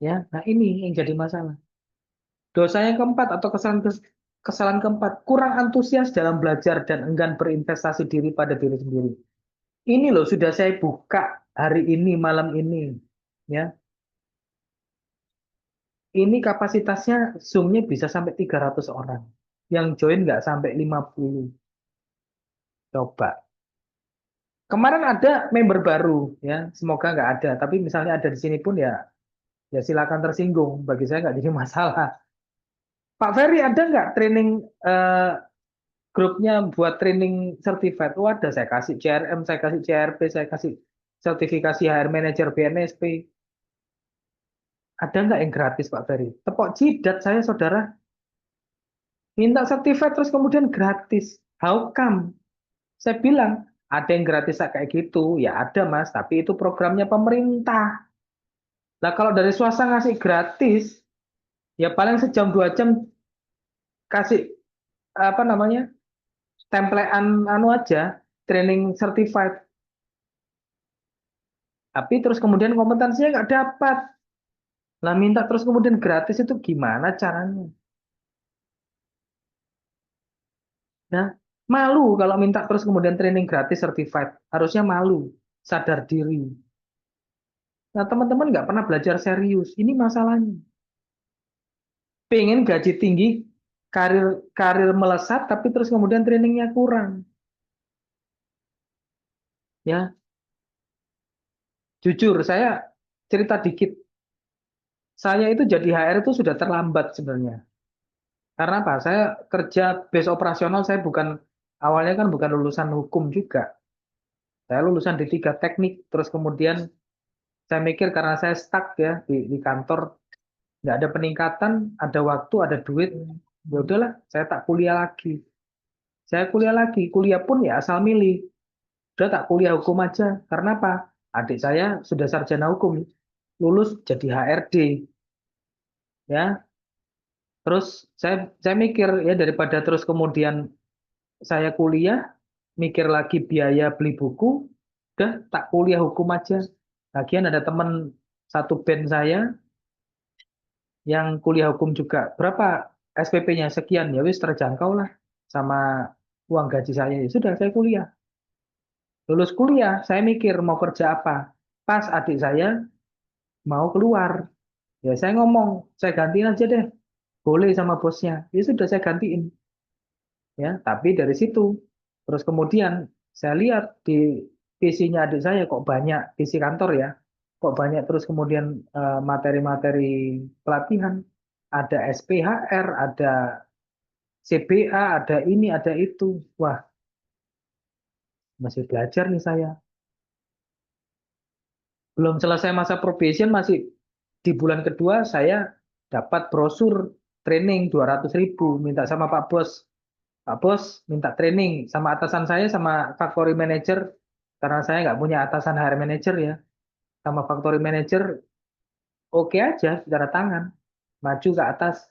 Ya, nah ini yang jadi masalah. Dosa yang keempat atau kesalahan keempat, kurang antusias dalam belajar dan enggan berinvestasi diri pada diri sendiri. Ini loh sudah saya buka hari ini, malam ini. Ya, ini kapasitasnya Zoom-nya bisa sampai 300 orang. Yang join nggak sampai 50. Coba. Kemarin ada member baru, ya. Semoga nggak ada. Tapi misalnya ada di sini pun ya silakan tersinggung. Bagi saya nggak jadi masalah. Pak Ferry ada nggak training grupnya buat training certified? Oh ada, saya kasih CRM, saya kasih CRP, saya kasih sertifikasi HR Manager BNSP. Ada nggak yang gratis Pak Ferry? Tepok jidat saya saudara. Minta certified terus kemudian gratis. How come? Saya bilang, ada yang gratis kayak gitu. Ya ada mas, tapi itu programnya pemerintah. Nah kalau dari swasta ngasih gratis, ya paling sejam 2 jam kasih apa namanya templean anu aja, training certified. Tapi terus kemudian kompetensinya nggak dapat. Lah minta terus kemudian gratis itu gimana caranya? Nah, malu kalau minta terus kemudian training gratis certified. Harusnya malu, sadar diri. Nah, teman-teman nggak pernah belajar serius. Ini masalahnya. Pengen gaji tinggi, karir karir melesat, tapi terus kemudian trainingnya kurang. Ya, jujur saya cerita dikit. Saya itu jadi HR itu sudah terlambat sebenarnya. Karena apa? Saya kerja base operasional, saya bukan awalnya kan bukan lulusan hukum juga. Saya lulusan D3 teknik, terus kemudian saya mikir karena saya stuck ya di kantor, nggak ada peningkatan, ada waktu, ada duit, Ya udahlah, saya tak kuliah lagi. Saya kuliah lagi, kuliah pun ya asal milih. Udah tak kuliah hukum aja. Karena apa? Adik saya sudah sarjana hukum, lulus jadi HRD, ya. Terus saya mikir ya daripada terus kemudian saya kuliah, mikir lagi biaya beli buku, udah tak kuliah hukum aja. Lagian ada teman satu band saya yang kuliah hukum juga. Berapa SPP-nya? Sekian, ya wis terjangkau lah sama uang gaji saya. Ya sudah, saya kuliah. Lulus kuliah, saya mikir mau kerja apa. Pas adik saya mau keluar. Ya saya ngomong, saya gantiin aja deh. Boleh sama bosnya. Ya sudah saya gantiin. Ya, tapi dari situ terus kemudian saya lihat di PC-nya adik saya kok banyak PC kantor ya. Kok banyak terus kemudian materi-materi pelatihan. Ada SPHR, ada CBA, ada ini, ada itu. Wah, masih belajar nih saya. Belum selesai masa probation, masih di bulan kedua saya dapat brosur training 200.000, minta sama Pak Bos. Pak Bos minta training sama atasan saya, sama factory manager, karena saya nggak punya atasan HR manager ya. Sama factory manager, oke aja secara tangan. Maju ke atas.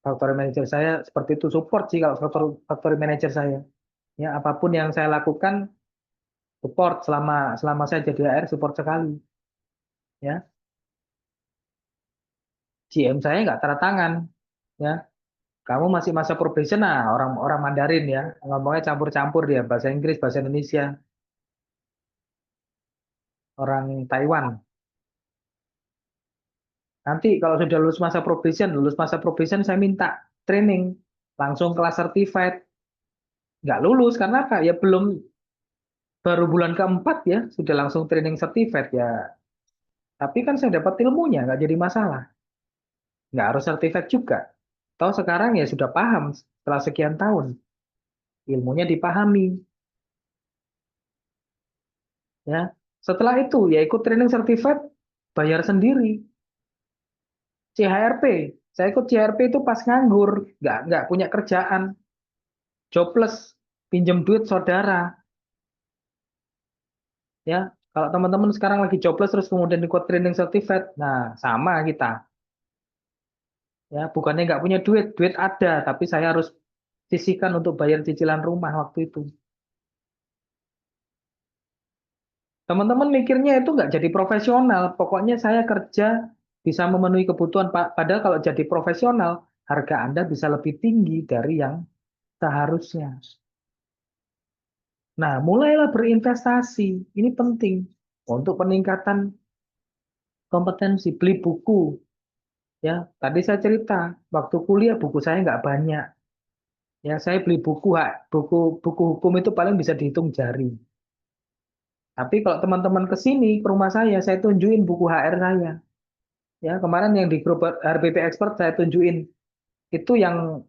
Factory manager saya seperti itu, support sih kalau factory manager saya. Ya, apapun yang saya lakukan support, selama selama saya jadi HR support sekali. Ya, GM saya nggak tanda tangan. Ya, kamu masih masa probation, nah orang Mandarin ya, ngomongnya campur-campur dia, bahasa Inggris, bahasa Indonesia, orang Taiwan. Nanti kalau sudah lulus masa probation saya minta training, langsung kelas certified. Nggak lulus karena apa? Ya belum, baru bulan keempat ya, sudah langsung training certified ya. Tapi kan saya dapat ilmunya, nggak jadi masalah. Nggak harus certified juga. Tahu sekarang ya sudah paham setelah sekian tahun. Ilmunya dipahami. Ya. Setelah itu ya ikut training certified, bayar sendiri. CHRP. Saya ikut CHRP itu pas nganggur, nggak punya kerjaan. Jobless, pinjem duit saudara. Ya, kalau teman-teman sekarang lagi jobless terus kemudian ikut training certified, nah sama kita. Ya, bukannya nggak punya duit, duit ada, tapi saya harus sisihkan untuk bayar cicilan rumah waktu itu. Teman-teman mikirnya itu nggak jadi profesional, pokoknya saya kerja bisa memenuhi kebutuhan, Pak. Padahal kalau jadi profesional, harga Anda bisa lebih tinggi dari yang seharusnya. Nah, mulailah berinvestasi. Ini penting untuk peningkatan kompetensi. Beli buku. Ya, tadi saya cerita, waktu kuliah buku saya nggak banyak. Ya, saya beli buku, buku hukum itu paling bisa dihitung jari. Tapi kalau teman-teman ke sini, ke rumah saya tunjukin buku HR saya. Ya, kemarin yang di grup RBP Expert saya tunjukin. Itu yang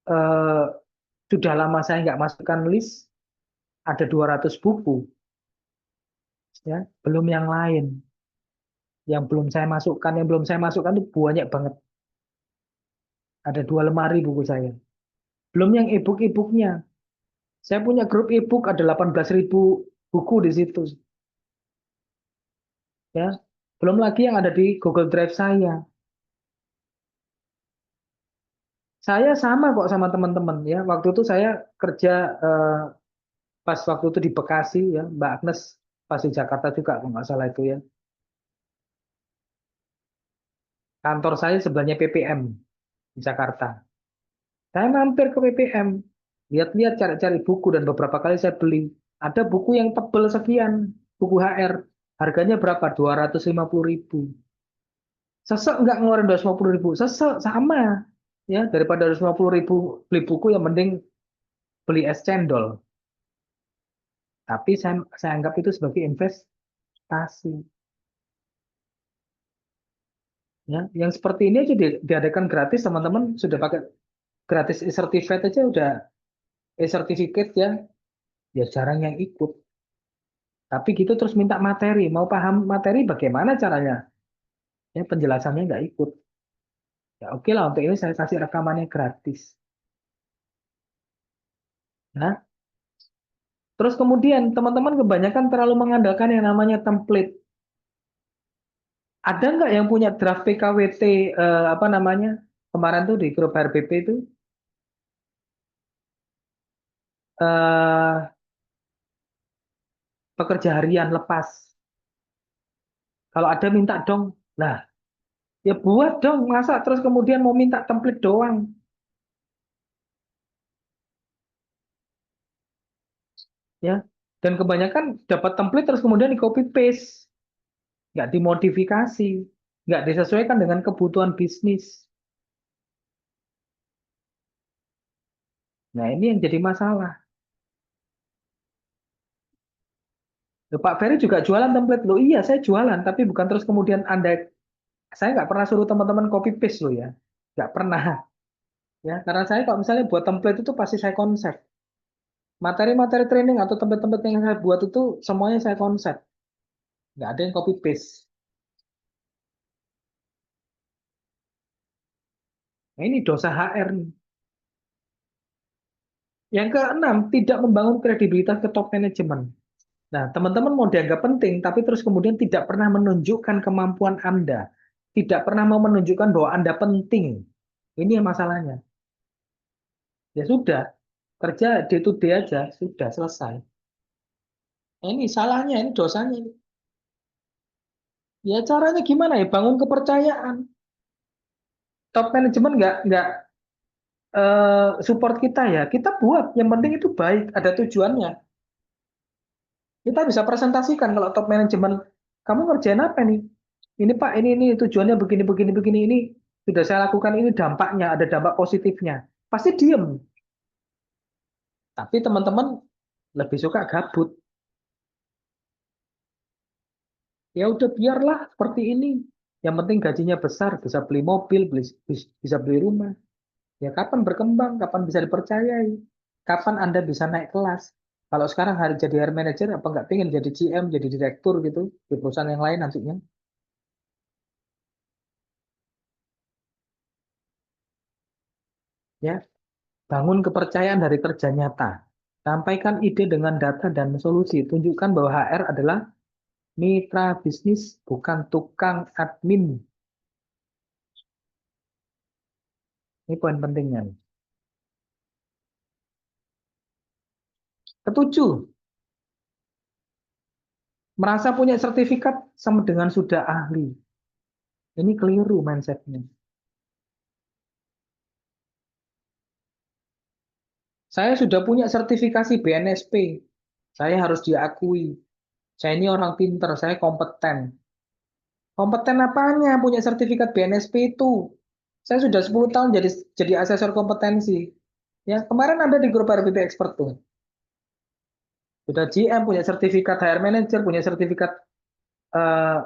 eh, sudah lama saya nggak masukkan list, ada 200 buku. Ya, belum yang lain. Yang belum saya masukkan itu banyak banget. Ada 2 lemari buku saya. Belum yang e-book-e-booknya. Saya punya grup e-book ada 18.000 buku di situ. Ya, belum lagi yang ada di Google Drive saya. Saya sama kok sama teman-teman ya. Waktu itu saya kerja pas waktu itu di Bekasi ya, Mbak Agnes pas di Jakarta juga kalau nggak salah itu ya. Kantor saya sebelahnya PPM di Jakarta. Saya mampir ke PPM, lihat-lihat cari-cari buku dan beberapa kali saya beli. Ada buku yang tebel sekian, buku HR. Harganya berapa? 250.000. Sesek nggak ngeluarin 250.000? Sesek, sama. Ya, daripada 250.000 beli buku, yang mending beli es cendol. Tapi saya anggap itu sebagai investasi. Ya, yang seperti ini aja diadakan gratis, teman-teman sudah pakai gratis e-certificate aja udah e-certificate ya, ya jarang yang ikut. Tapi gitu terus minta materi, mau paham materi bagaimana caranya? Ya penjelasannya nggak ikut. Ya oke lah, untuk ini saya kasih rekamannya gratis. Nah, terus kemudian teman-teman kebanyakan terlalu mengandalkan yang namanya template. Ada nggak yang punya draft PKWT apa namanya kemarin tuh di grup RBP itu eh, pekerja harian lepas. Kalau ada minta dong. Nah, ya buat dong. Masa terus kemudian mau minta template doang. Ya. Dan kebanyakan dapat template terus kemudian di copy paste. Nggak dimodifikasi. Nggak disesuaikan dengan kebutuhan bisnis. Nah, ini yang jadi masalah. Loh, Pak Ferry juga jualan template. Loh iya, saya jualan. Tapi bukan terus kemudian Anda, saya nggak pernah suruh teman-teman copy paste loh ya. Nggak pernah. Ya, karena saya kalau misalnya buat template itu pasti saya konsep. Materi-materi training atau template-template yang saya buat itu semuanya saya konsep. Nggak ada yang copy paste. Nah, ini dosa HR nih. Yang keenam, tidak membangun kredibilitas ke top manajemen. Nah, teman-teman mau dianggap penting, tapi terus kemudian tidak pernah menunjukkan kemampuan Anda. Tidak pernah mau menunjukkan bahwa Anda penting. Ini yang masalahnya. Ya sudah, kerja day to day aja, sudah selesai. Nah, ini salahnya, ini dosanya. Ya caranya gimana ya? Bangun kepercayaan. Top manajemen nggak support kita ya. Kita buat, yang penting itu baik, ada tujuannya. Kita bisa presentasikan kalau top manajemen, kamu ngerjain apa nih? Ini Pak, ini tujuannya begini, begini, begini, ini sudah saya lakukan, ini dampaknya, ada dampak positifnya. Pasti diem. Tapi teman-teman lebih suka gabut. Ya udah biarlah seperti ini. Yang penting gajinya besar, bisa beli mobil, bisa beli rumah. Ya kapan berkembang, kapan bisa dipercayai, kapan Anda bisa naik kelas. Kalau sekarang hari jadi HR manager, apa nggak pengen jadi GM, jadi direktur gitu di perusahaan yang lain nantinya? Ya, bangun kepercayaan dari kerja nyata. Sampaikan ide dengan data dan solusi. Tunjukkan bahwa HR adalah mitra bisnis, bukan tukang admin. Ini poin pentingnya. Ketujuh, merasa punya sertifikat sama dengan sudah ahli. Ini keliru mindsetnya. Saya sudah punya sertifikasi BNSP. Saya harus diakui. Saya ini orang pinter, saya kompeten. Kompeten apanya punya sertifikat BNSP itu? Saya sudah 10 tahun jadi asesor kompetensi. Ya, kemarin ada di grup RBP Expert tuh. Sudah GM, punya sertifikat HR Manager, punya sertifikat eh,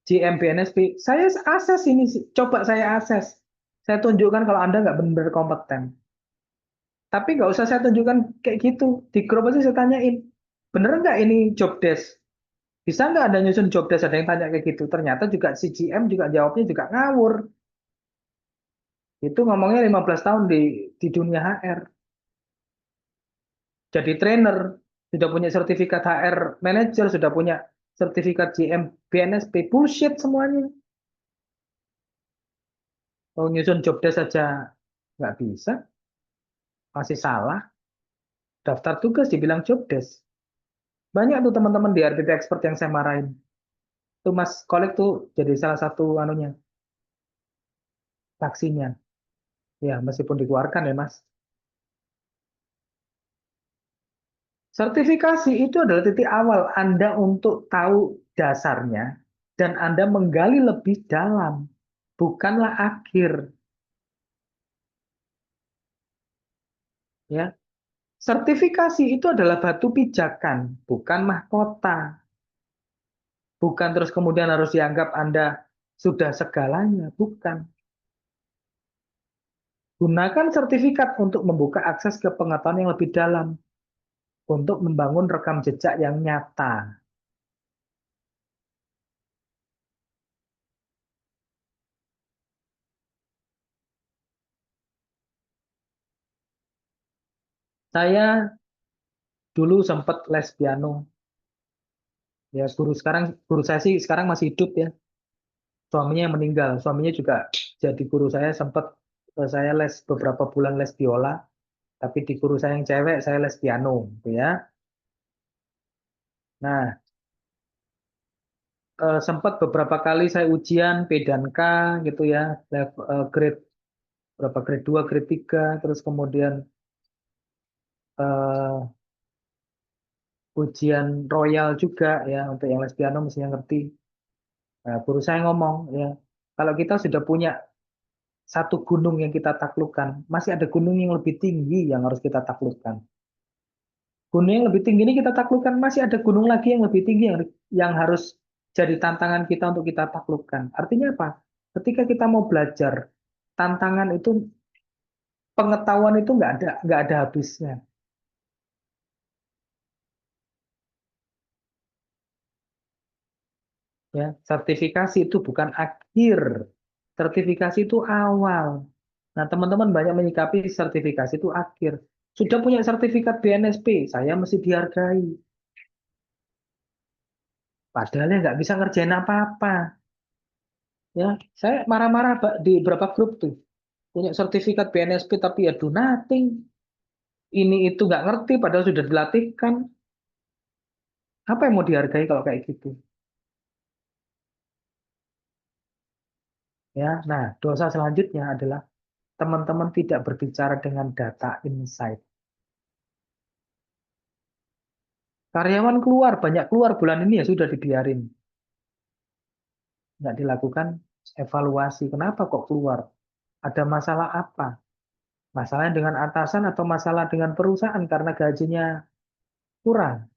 GM BNSP. Saya akses ini, coba saya akses. Saya tunjukkan kalau Anda nggak benar-benar kompeten. Tapi nggak usah saya tunjukkan kayak gitu. Di grup aja saya tanyain, bener nggak ini job desk? Bisa nggak ada nyusun job desk? Ada yang tanya kayak gitu. Ternyata juga si GM juga jawabnya juga ngawur. Itu ngomongnya 15 tahun di dunia HR. Jadi trainer, sudah punya sertifikat HR manager, sudah punya sertifikat GM BNSP. Bullshit semuanya. Kalau nyusun job desk saja nggak bisa, masih salah. Daftar tugas dibilang job desk. Banyak tuh teman-teman di RPP Expert yang saya marahin. Tuh Mas Kolek tuh jadi salah satu anunya, saksinya. Ya, meskipun dikeluarkan ya Mas. Sertifikasi itu adalah titik awal Anda untuk tahu dasarnya dan Anda menggali lebih dalam, bukanlah akhir. Ya, sertifikasi itu adalah batu pijakan, bukan mahkota. Bukan terus kemudian harus dianggap Anda sudah segalanya, bukan. Gunakan sertifikat untuk membuka akses ke pengetahuan yang lebih dalam, untuk membangun rekam jejak yang nyata. Saya dulu sempat les piano. Ya, guru saya sih sekarang masih hidup ya. Suaminya yang meninggal, suaminya juga jadi guru saya, sempat saya les beberapa bulan les biola, tapi di guru saya yang cewek saya les piano gitu ya. Nah, sempat beberapa kali saya ujian P dan K gitu ya, grade berapa, grade 2, grade 3, terus kemudian eh, ujian royal juga ya, untuk yang les piano mestinya ngerti. Nah, guru saya ngomong ya, kalau kita sudah punya satu gunung yang kita taklukkan, masih ada gunung yang lebih tinggi yang harus kita taklukkan. Gunung yang lebih tinggi ini kita taklukkan, masih ada gunung lagi yang lebih tinggi yang harus jadi tantangan kita untuk kita taklukkan. Artinya apa? Ketika kita mau belajar, tantangan itu, pengetahuan itu nggak ada habisnya. Ya, sertifikasi itu bukan akhir, sertifikasi itu awal. Nah, teman-teman banyak menyikapi sertifikasi itu akhir. Sudah punya sertifikat BNSP, saya mesti dihargai. Padahal ya nggak bisa ngerjain apa-apa. Ya, saya marah-marah di beberapa grup tuh. Punya sertifikat BNSP tapi ya do nothing. Ini itu nggak ngerti padahal sudah dilatihkan. Apa yang mau dihargai kalau kayak gitu? Ya, nah dosa selanjutnya adalah teman-teman tidak berbicara dengan data insight. Karyawan keluar, banyak keluar bulan ini ya sudah dibiarin. Nggak dilakukan evaluasi. Kenapa kok keluar? Ada masalah apa? Masalahnya dengan atasan atau masalah dengan perusahaan karena gajinya kurang.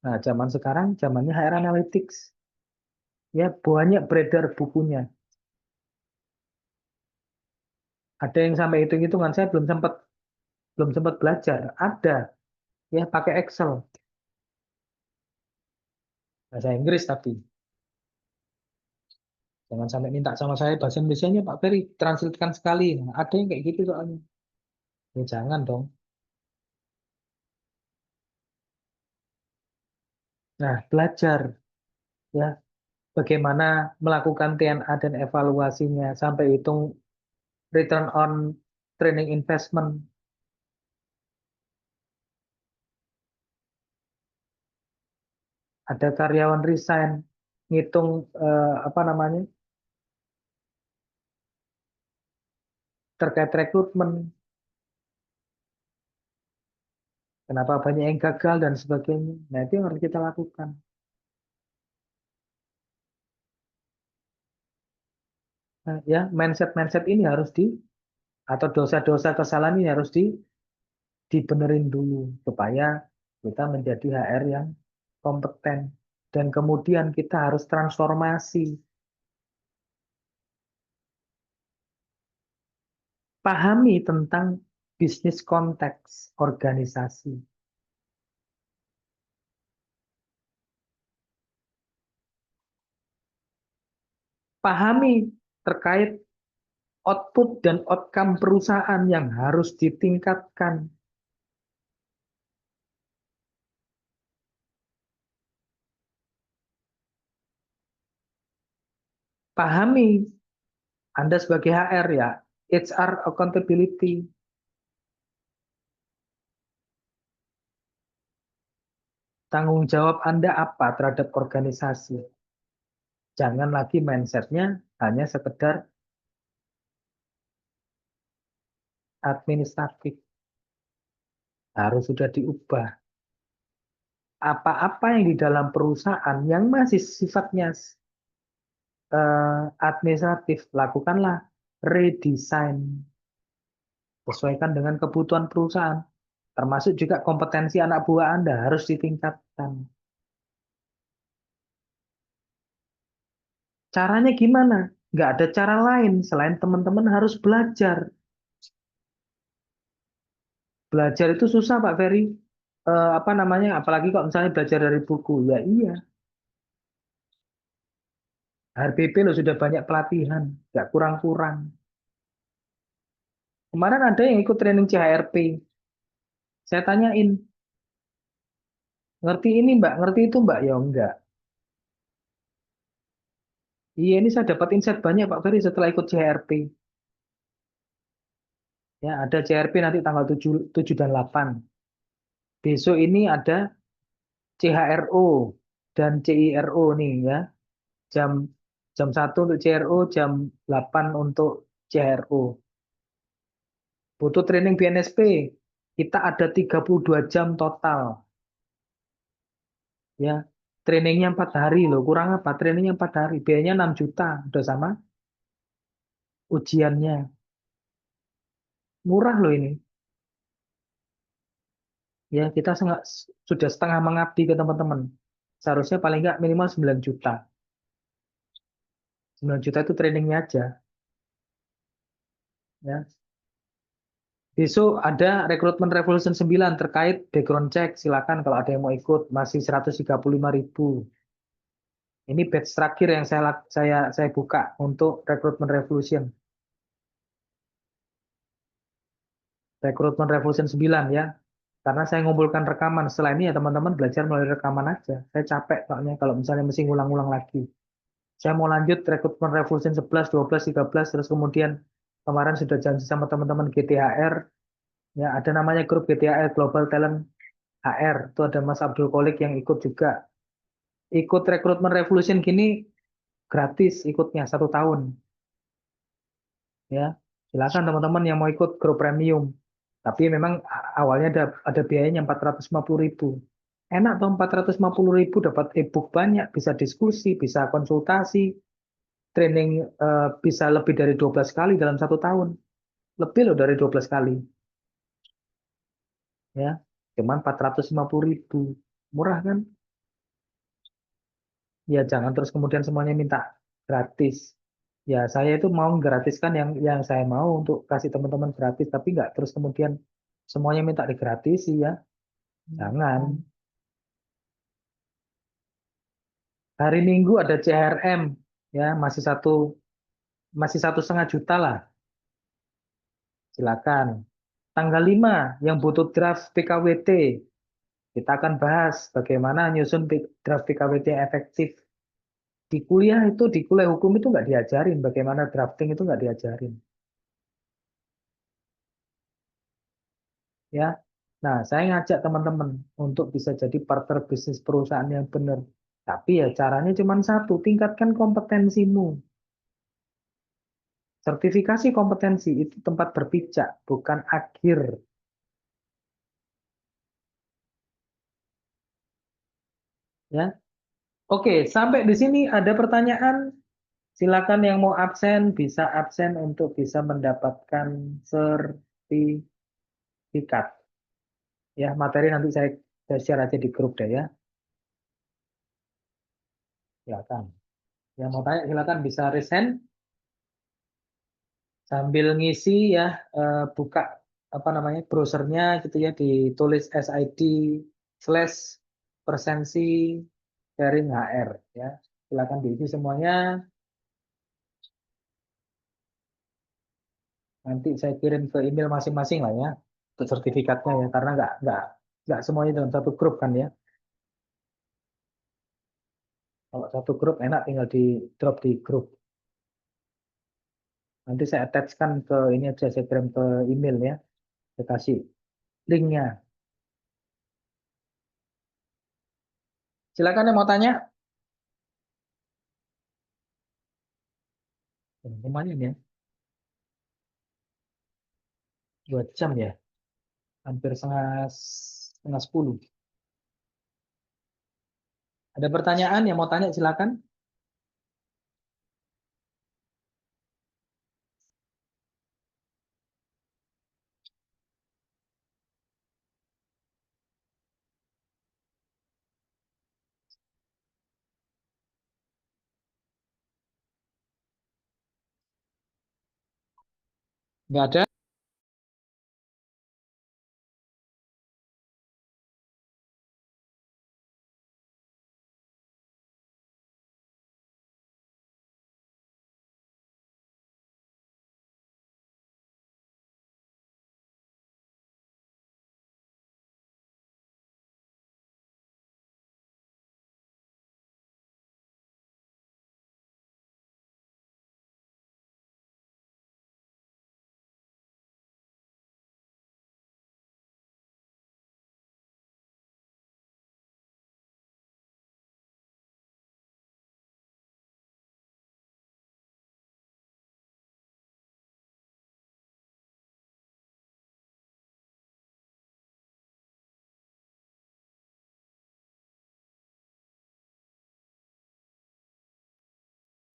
Nah, zaman sekarang zamannya HR Analytics. Ya, banyak beredar bukunya. Ada yang sampai hitung-hitungan, saya belum sempat belajar. Ada, ya pakai Excel. Bahasa Inggris tapi. Jangan sampai minta sama saya bahasa Indonesianya Pak Ferry, translatekan sekali. Nah, ada yang kayak gitu soalnya. Ya jangan dong. Nah, belajar ya bagaimana melakukan TNA dan evaluasinya sampai hitung return on training investment. Ada karyawan resign, ngitung apa namanya terkait rekrutmen, kenapa banyak yang gagal dan sebagainya. Nah itu yang harus kita lakukan. Nah, ya mindset ini harus atau dosa-dosa kesalahan ini harus dibenerin dulu supaya kita menjadi HR yang kompeten. Dan kemudian kita harus transformasi. Pahami tentang bisnis konteks organisasi. Pahami terkait output dan outcome perusahaan yang harus ditingkatkan. Pahami Anda sebagai HR ya, HR accountability. Tanggung jawab Anda apa terhadap organisasi? Jangan lagi mindset-nya hanya sekedar administratif. Harus sudah diubah. Apa-apa yang di dalam perusahaan yang masih sifatnya administratif, lakukanlah redesign. Sesuaikan dengan kebutuhan perusahaan. Termasuk juga kompetensi anak buah Anda harus ditingkatkan. Caranya gimana? Nggak ada cara lain selain teman-teman harus belajar. Belajar itu susah Pak Ferry. Apa namanya? Apalagi kalau misalnya belajar dari buku. Ya iya. HRBP loh sudah banyak pelatihan. Nggak kurang-kurang. Kemarin ada yang ikut training CHRP. Saya tanyain, ngerti ini Mbak, ngerti itu Mbak? Ya enggak. Iya, ini saya dapat insight banyak Pak Ferry setelah ikut CHRP. Ya, ada CHRP nanti tanggal 7 dan 8. Besok ini ada CHRO dan CIRO nih ya. Jam jam 1 untuk CRO, jam 8 untuk CRO. Butuh training BNSP. Kita ada 32 jam total. Ya, trainingnya 4 hari loh. Kurang apa? Trainingnya 4 hari. Biayanya 6 juta. Udah sama ujiannya. Murah loh ini. Ya, kita sudah setengah mengabdi ke teman-teman. Seharusnya paling nggak minimal 9 juta. 9 juta itu trainingnya aja. Ya. Besok ada rekrutmen Revolution 9 terkait background check. Silakan kalau ada yang mau ikut. Masih 135.000. Ini batch terakhir yang saya buka untuk rekrutmen Revolution. Rekrutmen Revolution 9 ya. Karena saya ngumpulkan rekaman. Setelah ini ya teman-teman belajar melalui rekaman aja. Saya capek soalnya kalau misalnya mesti ngulang-ngulang lagi. Saya mau lanjut rekrutmen Revolution 11, 12, 13, terus kemudian kemarin sudah janji sama teman-teman GTHR. Ya, ada namanya grup GTHR Global Talent HR. Itu ada Mas Abdul Kolik yang ikut juga. Ikut rekrutmen Revolution gini gratis ikutnya 1 tahun. Ya, silakan teman-teman yang mau ikut grup premium. Tapi memang awalnya ada biayanya 450.000. Enak tuh 450.000 dapat e-book banyak, bisa diskusi, bisa konsultasi, training bisa lebih dari 12 kali dalam 1 tahun. Lebih loh dari 12 kali. Ya, cuman 450.000. Murah kan? Ya jangan terus kemudian semuanya minta gratis. Ya saya itu mau menggratiskan yang saya mau untuk kasih teman-teman gratis, tapi nggak terus kemudian semuanya minta digratisi ya. Jangan. Hari Minggu ada CRM ya masih 1,5 juta lah. Silakan. Tanggal 5 yang butuh draft PKWT. Kita akan bahas bagaimana nyusun draft PKWT yang efektif. Di kuliah hukum itu nggak diajarin. Bagaimana drafting itu nggak diajarin. Ya. Nah, saya ngajak teman-teman untuk bisa jadi partner bisnis perusahaan yang benar. Tapi ya caranya cuma satu, tingkatkan kompetensimu. Sertifikasi kompetensi itu tempat berpijak, bukan akhir. Ya. Oke, sampai di sini ada pertanyaan. Silakan yang mau absen bisa absen untuk bisa mendapatkan sertifikat. Ya, materi nanti saya share aja di grup deh ya. Silakan. Yang mau tanya silakan bisa resign sambil ngisi ya, buka apa namanya browsernya gitu ya, ditulis SID/presensi sharing HR ya. Silakan diisi semuanya. Nanti saya kirim ke email masing-masing lah ya untuk sertifikatnya ya, karena nggak semuanya dalam satu grup kan ya. Kalau satu grup enak tinggal di drop di grup. Nanti saya attachkan ke ini aja, saya kirim ke email ya. Saya kasih linknya. Silakan yang mau tanya. Lumayan ya, 2 jam ya, hampir setengah 10. Ada pertanyaan yang mau tanya silakan. Nggak ada.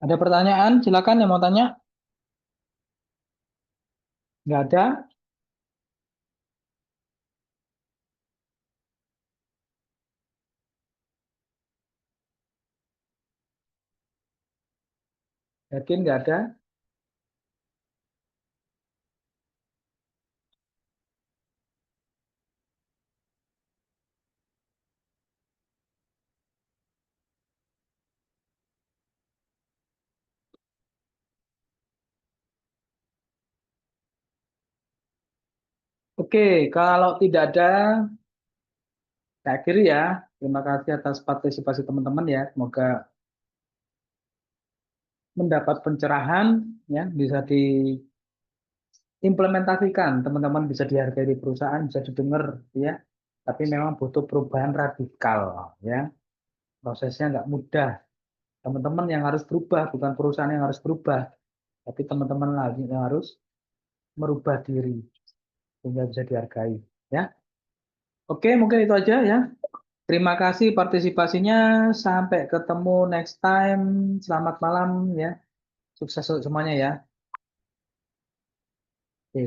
Ada pertanyaan? Silakan yang mau tanya. Nggak ada? Yakin nggak ada? Oke, kalau tidak ada, saya akhiri ya. Terima kasih atas partisipasi teman-teman ya. Semoga mendapat pencerahan, ya, bisa diimplementasikan. Teman-teman bisa dihargai di perusahaan, bisa didengar, ya. Tapi memang butuh perubahan radikal, ya. Prosesnya nggak mudah. Teman-teman yang harus berubah, bukan perusahaan yang harus berubah, tapi teman-teman lagi yang harus merubah diri sehingga bisa dihargai, ya. Oke, mungkin itu aja ya. Terima kasih partisipasinya. Sampai ketemu next time. Selamat malam ya. Sukses semuanya ya. Oke,